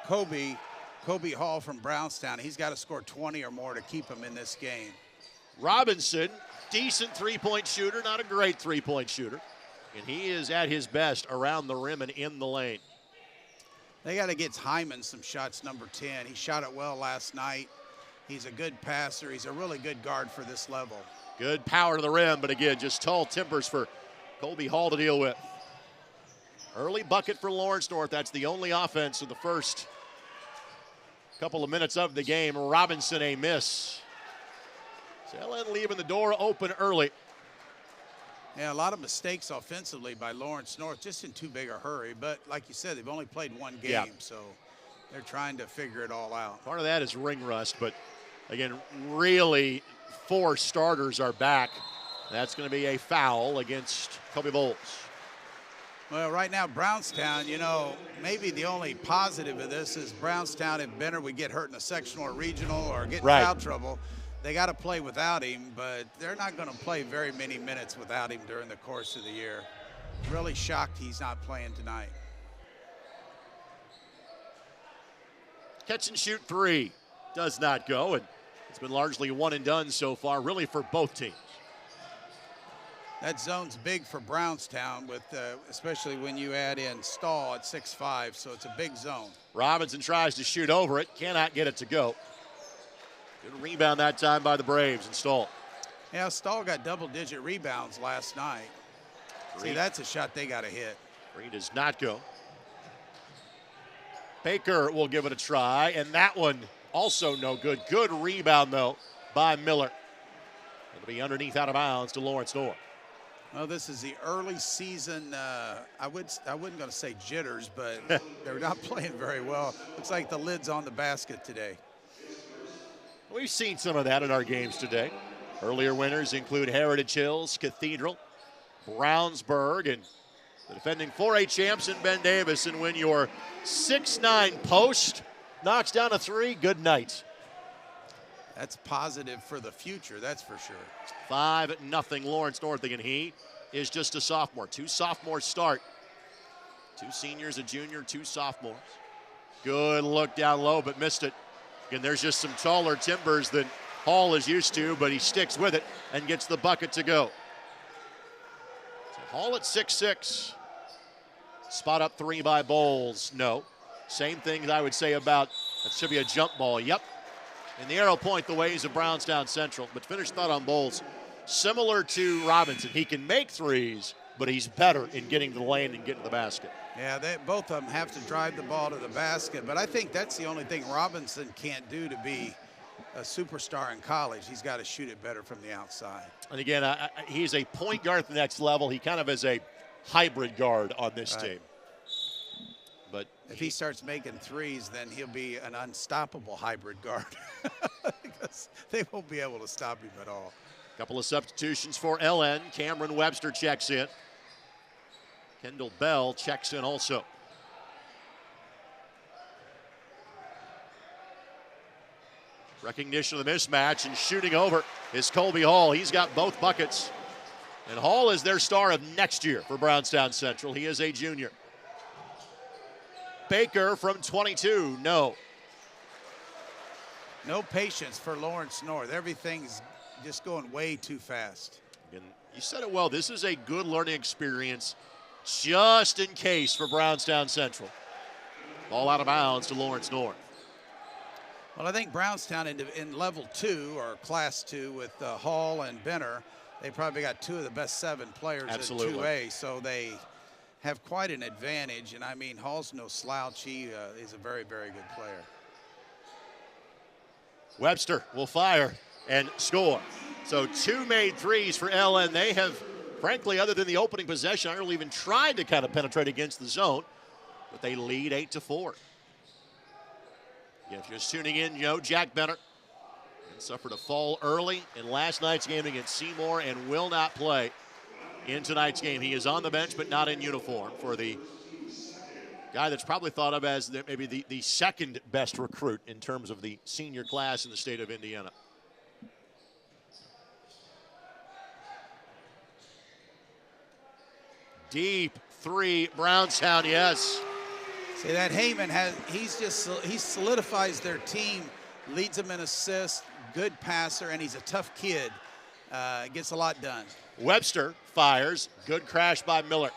Kobe Hall from Brownstown, he's got to score 20 or more to keep him in this game. Robinson, decent three-point shooter, not a great three-point shooter. And he is at his best around the rim and in the lane. They got to get Hyman some shots, number 10. He shot it well last night. He's a good passer. He's a really good guard for this level. Good power to the rim, but again, just tall timbers for Colby Hall to deal with. Early bucket for Lawrence North. That's the only offense in the first couple of minutes of the game. Robinson a miss. LN leaving the door open early. Yeah, a lot of mistakes offensively by Lawrence North, just in too big a hurry. But like you said, they've only played 1 game, so they're trying to figure it all out. Part of that is ring rust, but again, really 4 starters are back. That's going to be a foul against Kobe Bowles. Well, right now, Brownstown, you know, maybe the only positive of this is Brownstown and Benner would get hurt in a sectional or regional or get in foul trouble. They got to play without him, but they're not going to play very many minutes without him during the course of the year. Really shocked he's not playing tonight. Catch and shoot 3 does not go, and it's been largely one and done so far, really for both teams. That zone's big for Brownstown, with especially when you add in Stahl at 6'5", so it's a big zone. Robinson tries to shoot over it, cannot get it to go. Good rebound that time by the Braves and Stahl. Yeah, Stahl got double-digit rebounds last night. See, that's a shot they got to hit. 3 does not go. Baker will give it a try, and that one also no good. Good rebound, though, by Miller. It'll be underneath out of bounds to Lawrence North. Well, this is the early season, I wouldn't going to say jitters, but they're not playing very well. Looks like the lid's on the basket today. We've seen some of that in our games today. Earlier winners include Heritage Hills, Cathedral, Brownsburg, and the defending 4A champs in Ben Davis. And when your 6'9" post knocks down a 3, good night. That's positive for the future, that's for sure. 5-0 Lawrence North again. He is just a sophomore. 2 sophomores start. 2 seniors, a junior, 2 sophomores. Good look down low, but missed it. Again, there's just some taller timbers than Hall is used to, but he sticks with it and gets the bucket to go. So Hall at 6'6". Spot up 3 by Bowles. No. Same thing I would say about, that should be a jump ball. Yep. And the arrow point the ways of Brownstown Central. But finish thought on Bowles. Similar to Robinson, he can make threes, but he's better in getting to the lane and getting to the basket. Yeah, both of them have to drive the ball to the basket, but I think that's the only thing Robinson can't do to be a superstar in college. He's got to shoot it better from the outside. And again, he's a point guard at the next level. He kind of is a hybrid guard on this team. But if he starts making threes, then he'll be an unstoppable hybrid guard because they won't be able to stop him at all. Couple of substitutions for LN. Cameron Webster checks in. Kendall Bell checks in also. Recognition of the mismatch and shooting over is Colby Hall. He's got both buckets. And Hall is their star of next year for Brownstown Central. He is a junior. Baker from 22, no. No patience for Lawrence North. Everything's just going way too fast. And you said it well. This is a good learning experience just in case for Brownstown Central. Ball out of bounds to Lawrence North. Well, I think Brownstown in level 2 or class 2 with Hall and Benner, they probably got 2 of the best 7 players in 2A, so they have quite an advantage. And I mean, Hall's no slouch. He is a very, very good player. Webster will fire and score. So 2 made threes for LN. They have, frankly, other than the opening possession, I really even tried to kind of penetrate against the zone, but they lead 8-4. If you're just tuning in, you know Jack Benner suffered a fall early in last night's game against Seymour and will not play in tonight's game. He is on the bench but not in uniform for the guy that's probably thought of as maybe the second best recruit in terms of the senior class in the state of Indiana. Deep 3, Brownstown, yes. See, that Heyman he solidifies their team, leads them in assists, good passer, and he's a tough kid. Gets a lot done. Webster fires, good crash by Miller.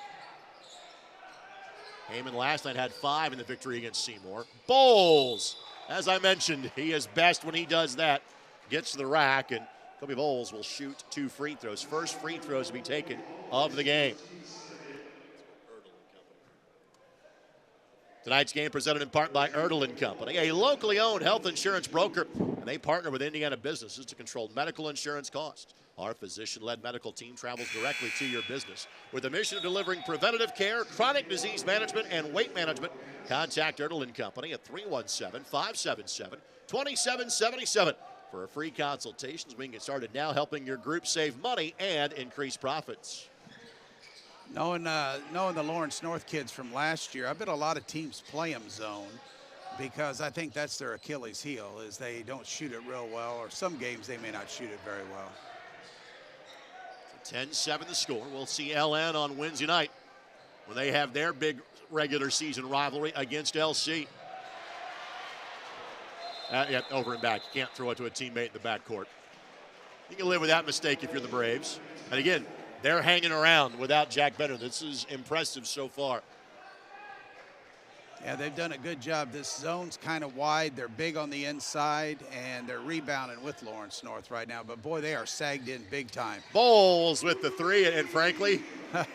Heyman last night had 5 in the victory against Seymour. Bowles, as I mentioned, he is best when he does that. Gets to the rack, and Kobe Bowles will shoot 2 free throws. First free throws to be taken of the game. Tonight's game presented in part by Erdl & Company, a locally owned health insurance broker, and they partner with Indiana businesses to control medical insurance costs. Our physician-led medical team travels directly to your business with a mission of delivering preventative care, chronic disease management, and weight management. Contact Erdl & Company at 317-577-2777 for a free consultation. We can get started now helping your group save money and increase profits. Knowing the Lawrence North kids from last year, I bet a lot of teams play them zone because I think that's their Achilles heel, is they don't shoot it real well, or some games they may not shoot it very well. 10-7 the score. We'll see LN on Wednesday night when they have their big regular season rivalry against LC. Yeah, over and back. You can't throw it to a teammate in the backcourt. You can live with that mistake if you're the Braves. And again, they're hanging around without Jack Benner. This is impressive so far. Yeah, they've done a good job. This zone's kind of wide. They're big on the inside, and they're rebounding with Lawrence North right now. But, boy, they are sagged in big time. Bowles with the 3, and frankly,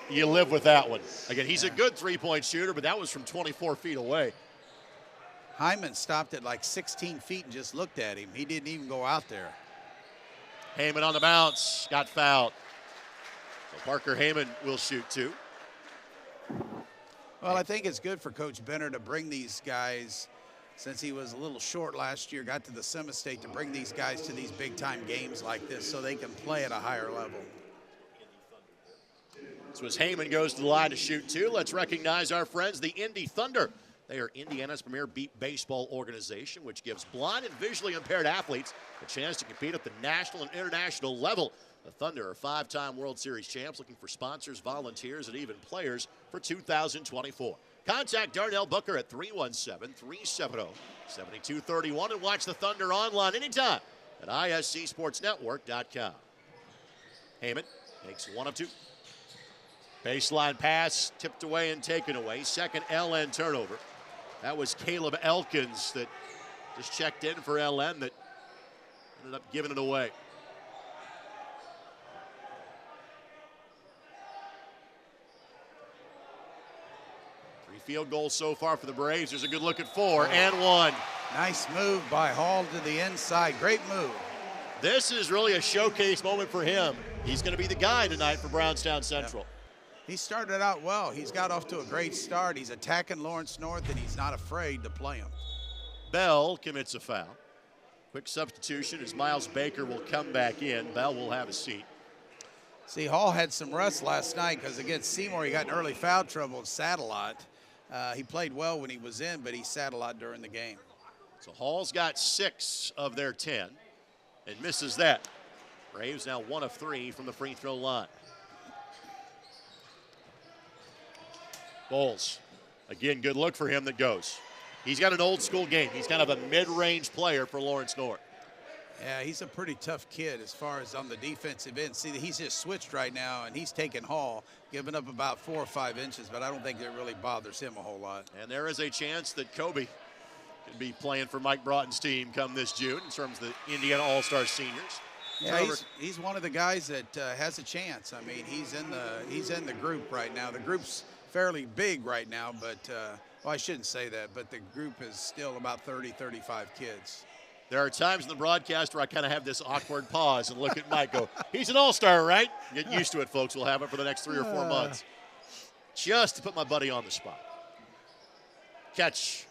you live with that one. Again, he's a good three-point shooter, but that was from 24 feet away. Hyman stopped at like 16 feet and just looked at him. He didn't even go out there. Heyman on the bounce, got fouled. So Parker Heyman will shoot 2. Well, I think it's good for Coach Benner to bring these guys, since he was a little short last year, got to the semi-state, to bring these guys to these big-time games like this so they can play at a higher level. So as Heyman goes to the line to shoot 2, let's recognize our friends, the Indy Thunder. They are Indiana's premier baseball organization, which gives blind and visually impaired athletes a chance to compete at the national and international level. The Thunder are 5-time World Series champs, looking for sponsors, volunteers, and even players for 2024. Contact Darnell Booker at 317-370-7231 and watch the Thunder online anytime at iscsportsnetwork.com. Heyman makes one of two. Baseline pass tipped away and taken away. Second LN turnover. That was Caleb Elkins that just checked in for LN that ended up giving it away. Field goals so far for the Braves. There's a good look at 4 and 1. Nice move by Hall to the inside. Great move. This is really a showcase moment for him. He's going to be the guy tonight for Brownstown Central. He started out well. He's got off to a great start. He's attacking Lawrence North, and he's not afraid to play him. Bell commits a foul. Quick substitution as Miles Baker will come back in. Bell will have a seat. See, Hall had some rust last night because against Seymour, he got in early foul trouble and sat a lot. He played well when he was in, but he sat a lot during the game. So Hall's got 6 of their 10 and misses that. Braves now 1 of 3 from the free throw line. Bowles, again, good look for him that goes. He's got an old school game. He's kind of a mid-range player for Lawrence North. Yeah, he's a pretty tough kid as far as on the defensive end. See, he's just switched right now, and he's taking Hall, giving up about 4 or 5 inches, but I don't think it really bothers him a whole lot. And there is a chance that Kobe could be playing for Mike Broughton's team come this June in terms of the Indiana All-Star seniors. Yeah, he's one of the guys that has a chance. I mean, he's in the group right now. The group's fairly big right now, but well, I shouldn't say that, but the group is still about 30, 35 kids. There are times in the broadcast where I kind of have this awkward pause and look at Mike, go, he's an all-star, right? Get used to it, folks. We'll have it for the next 3 or 4 months. Just to put my buddy on the spot. Catch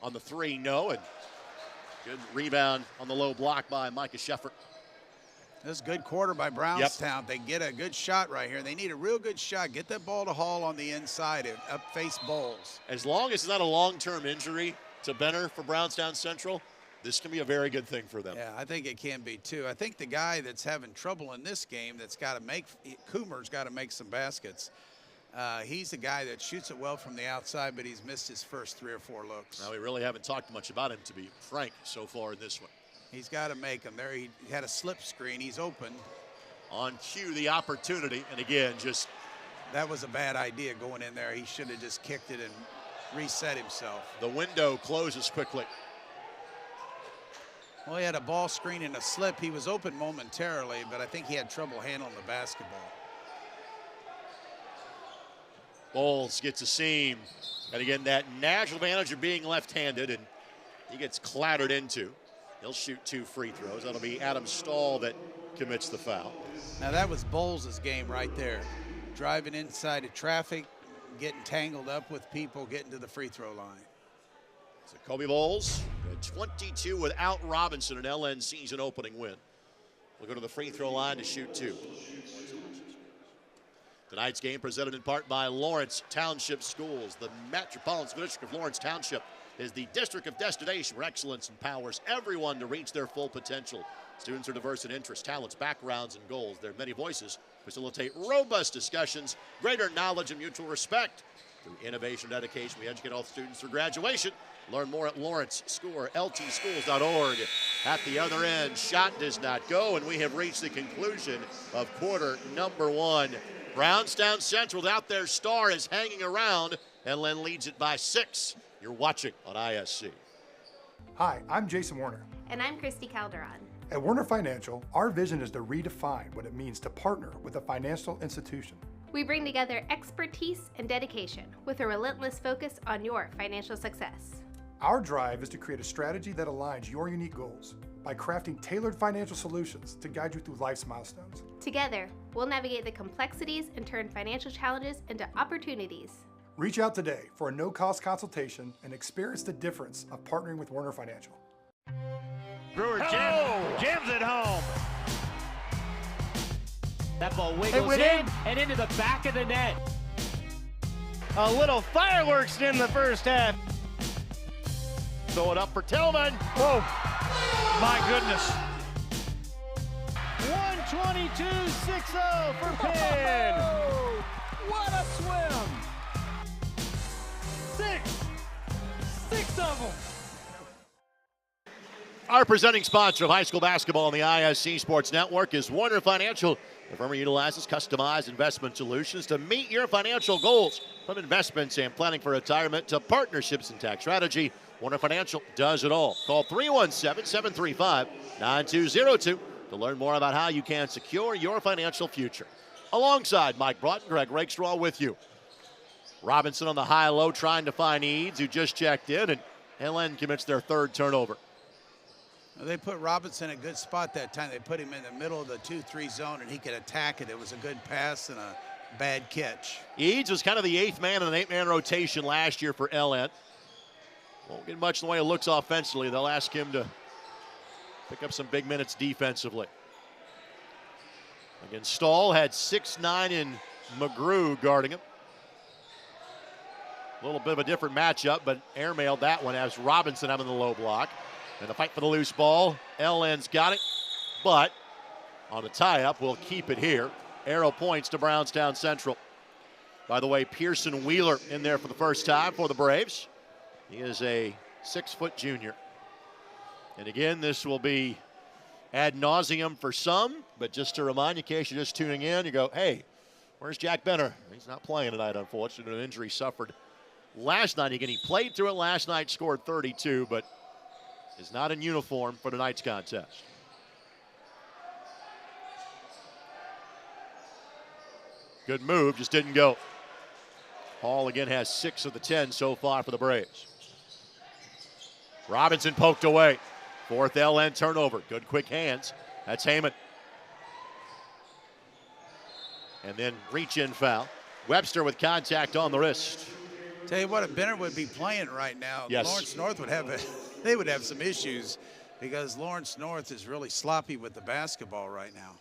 on the 3, no, and good rebound on the low block by Micah Sheffert. This is a good quarter by Brownstown. Yep. They get a good shot right here. They need a real good shot. Get that ball to Hall on the inside and up face Bowles. As long as it's not a long-term injury to Benner for Brownstown Central, this can be a very good thing for them. Yeah, I think it can be too. I think the guy that's having trouble in this game that's got to make, Coomer's got to make some baskets. He's the guy that shoots it well from the outside, but he's missed his first 3 or 4 looks. Now, we really haven't talked much about him, to be frank, so far in this one. He's got to make them. There he had a slip screen. He's open. On cue, the opportunity, and again, just. That was a bad idea going in there. He should have just kicked it and reset himself. The window closes quickly. Well, he had a ball screen and a slip. He was open momentarily, but I think he had trouble handling the basketball. Bowles gets a seam. And again, that natural advantage of being left-handed, and he gets clattered into. He'll shoot 2 free throws. That'll be Adam Stahl that commits the foul. Now, that was Bowles' game right there. Driving inside of traffic, getting tangled up with people, getting to the free throw line. So Kobe Bowles, 22 without Robinson, an LN season opening win. We'll go to the free throw line to shoot 2. Tonight's game presented in part by Lawrence Township Schools. The Metropolitan School District of Lawrence Township is the district of destination where excellence empowers everyone to reach their full potential. Students are diverse in interests, talents, backgrounds, and goals. Their many voices facilitate robust discussions, greater knowledge, and mutual respect. Through innovation and dedication, we educate all students through graduation. Learn more at Lawrence Score, ltschools.org. At the other end, shot does not go, and we have reached the conclusion of quarter number 1. Brownstown Central, without their star, is hanging around, and Len leads it by 6. You're watching on ISC. Hi, I'm Jason Warner. And I'm Christy Calderon. At Warner Financial, our vision is to redefine what it means to partner with a financial institution. We bring together expertise and dedication with a relentless focus on your financial success. Our drive is to create a strategy that aligns your unique goals by crafting tailored financial solutions to guide you through life's milestones. Together, we'll navigate the complexities and turn financial challenges into opportunities. Reach out today for a no-cost consultation and experience the difference of partnering with Warner Financial. Brewer jams it home. That ball wiggles in and into the back of the net. A little fireworks in the first half. Throw it up for Tillman. Whoa, my goodness. 22-6-0 for Penn. What a swim! Six of them. Our presenting sponsor of high school basketball on the ISC Sports Network is Warner Financial. The firm utilizes customized investment solutions to meet your financial goals. From investments and planning for retirement to partnerships and tax strategy, Warner Financial does it all. Call 317-735-9202 to learn more about how you can secure your financial future. Alongside Mike Broughton, Greg Rakestraw with you. Robinson on the high-low trying to find Eads, who just checked in, and LN commits their third turnover. They put Robinson in a good spot that time. They put him in the middle of the 2-3 zone, and he could attack it. It was a good pass and a bad catch. Eads was kind of the eighth man in an eight-man rotation last year for LN. Won't get much in the way of looks offensively. They'll ask him to pick up some big minutes defensively. Again, Stahl had 6'9" in McGrew guarding him. A little bit of a different matchup, but airmailed that one as Robinson having the low block. And the fight for the loose ball. LN's got it, but on a tie-up, we'll keep it here. Arrow points to Brownstown Central. By the way, Pearson Wheeler in there for the first time for the Braves. He is a 6-foot junior. And again, this will be ad nauseum for some, but just to remind you, in case you're just tuning in, you go, hey, where's Jack Benner? He's not playing tonight, unfortunately. An injury suffered last night. Again, he played through it last night, scored 32, but is not in uniform for tonight's contest. Good move, just didn't go. Hall again has 6 of the 10 so far for the Braves. Robinson poked away. Fourth LN turnover. Good quick hands. That's Heyman. And then reach-in foul. Webster with contact on the wrist. Tell you what, if Benner would be playing right now, yes, Lawrence North would have they would have some issues because Lawrence North is really sloppy with the basketball right now.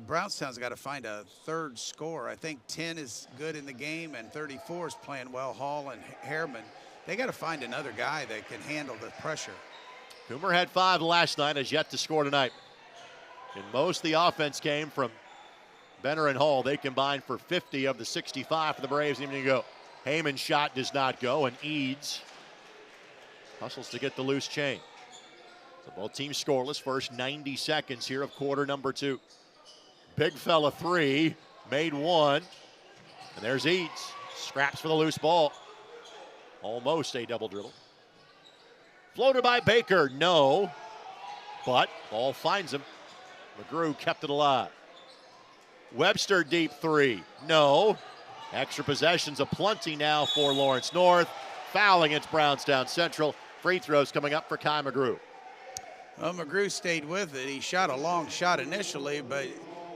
Brownstown's got to find a third scorer. I think 10 is good in the game and 34 is playing well. Hall and Harriman, they got to find another guy that can handle the pressure. Coomer had 5 last night, has yet to score tonight. And most of the offense came from Benner and Hall. They combined for 50 of the 65 for the Braves even to go. Heyman's shot does not go, and Eads hustles to get the loose chain. So both teams scoreless. First 90 seconds here of quarter number 2. Big fella 3, made 1, and there's Eads. Scraps for the loose ball. Almost a double dribble. Floated by Baker, no, but ball finds him. McGrew kept it alive. Webster deep 3, no. Extra possessions aplenty now for Lawrence North. Foul against Brownstown Central. Free throws coming up for Kai McGrew. Well, McGrew stayed with it. He shot a long shot initially, but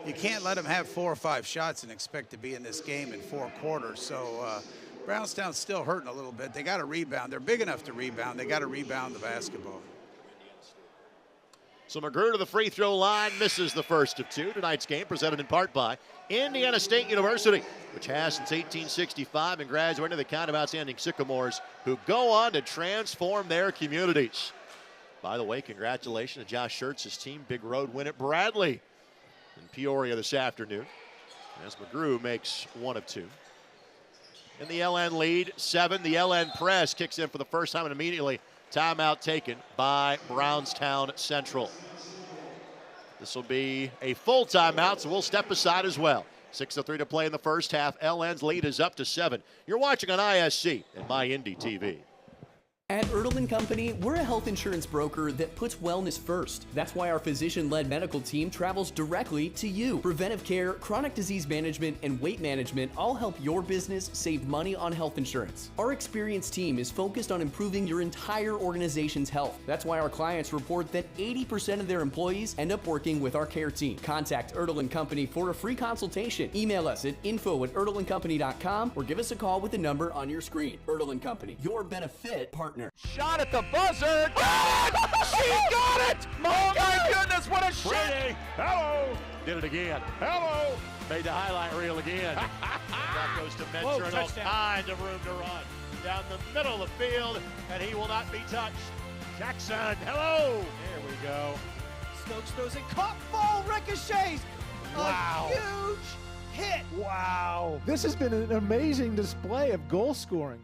you can't let him have 4 or 5 shots and expect to be in this game in 4 quarters. So Brownstown's still hurting a little bit. They got to rebound. They're big enough to rebound. They got to rebound the basketball. So McGrew to the free throw line, misses the first of 2. Tonight's game presented in part by Indiana State University, which has since 1865 been graduating the kind of outstanding Sycamores who go on to transform their communities. By the way, congratulations to Josh Schertz's team. Big road win at Bradley in Peoria this afternoon, as McGrew makes 1 of 2. In the LN lead, 7. The LN press kicks in for the first time, and immediately timeout taken by Brownstown Central. This will be a full timeout, so we'll step aside as well. 6:03 to play in the first half. LN's lead is up to 7. You're watching on ISC and MyIndy TV. At Ertl & Company, we're a health insurance broker that puts wellness first. That's why our physician-led medical team travels directly to you. Preventive care, chronic disease management, and weight management all help your business save money on health insurance. Our experienced team is focused on improving your entire organization's health. That's why our clients report that 80% of their employees end up working with our care team. Contact Ertl & Company for a free consultation. Email us at info@ertlandcompany.com or give us a call with the number on your screen. Ertl & Company, your benefit partner. Shot at the buzzer. She got it! Oh my goodness, what a shot! Hello! Did it again. Hello! Made the highlight reel again. That goes to Mentor and all kinds of room to run. Down the middle of the field, and he will not be touched. Jackson, hello. There we go. Stokes throws it, caught, ball ricochets. Wow. A huge hit. Wow. This has been an amazing display of goal scoring.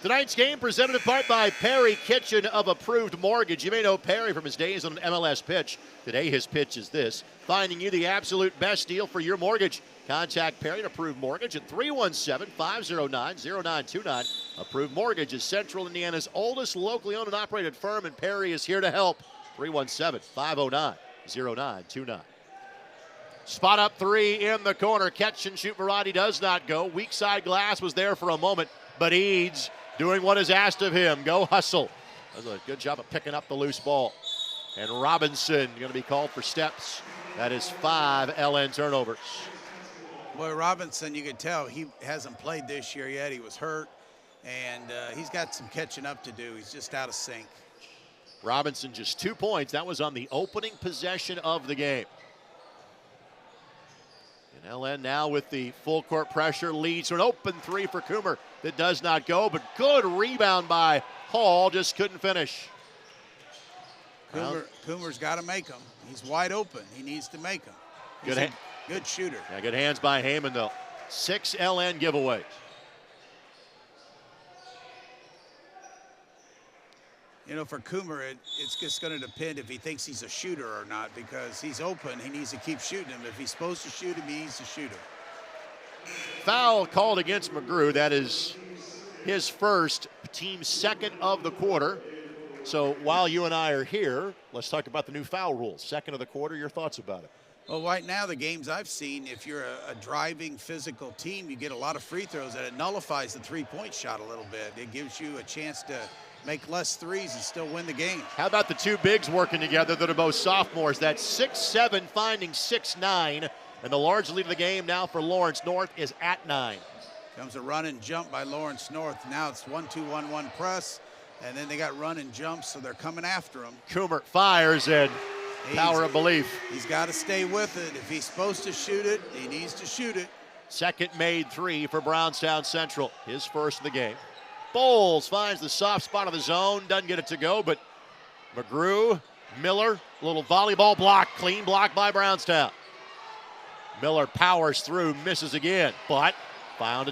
Tonight's game presented in part by Perry Kitchen of Approved Mortgage. You may know Perry from his days on an MLS pitch. Today his pitch is this, finding you the absolute best deal for your mortgage. Contact Perry at Approved Mortgage at 317-509-0929. Approved Mortgage is Central Indiana's oldest locally owned and operated firm, and Perry is here to help. 317-509-0929. Spot up three in the corner. Catch and shoot variety does not go. Weak side glass was there for a moment, but Eads doing what is asked of him. Go hustle. Does a good job of picking up the loose ball. And Robinson going to be called for steps. That is 5 LN turnovers. Boy, Robinson, you could tell he hasn't played this year yet. He was hurt, and he's got some catching up to do. He's just out of sync. Robinson just 2 points. That was on the opening possession of the game. And LN now with the full court pressure leads to an open three for Coomer that does not go, but good rebound by Hall, just couldn't finish. Coomer's got to make them. He's wide open. He needs to make them. Good shooter. Yeah, good hands by Heyman, though. 6 LN giveaways. You know, for Coomer, it's just going to depend if he thinks he's a shooter or not, because he's open. He needs to keep shooting him. If he's supposed to shoot him, he needs to shoot him. Foul called against McGrew. That is his first, team's second of the quarter. So while you and I are here, let's talk about the new foul rules. Second of the quarter, your thoughts about it? Well, right now, the games I've seen, if you're a driving physical team, you get a lot of free throws, and it nullifies the three-point shot a little bit. It gives you a chance to make less threes and still win the game. How about the two bigs working together that are both sophomores? That's 6'7", finding 6'9", and the large lead of the game now for Lawrence North is at 9. Comes a run and jump by Lawrence North. Now it's 1-2-1-1 press, and then they got run and jump, so they're coming after him. Coomer fires, and power of belief. He's got to stay with it. If he's supposed to shoot it, he needs to shoot it. Second made three for Brownstown Central, his first of the game. Bowles finds the soft spot of the zone, doesn't get it to go, but McGrew, Miller, little volleyball block, clean block by Brownstown. Miller powers through, misses again, but found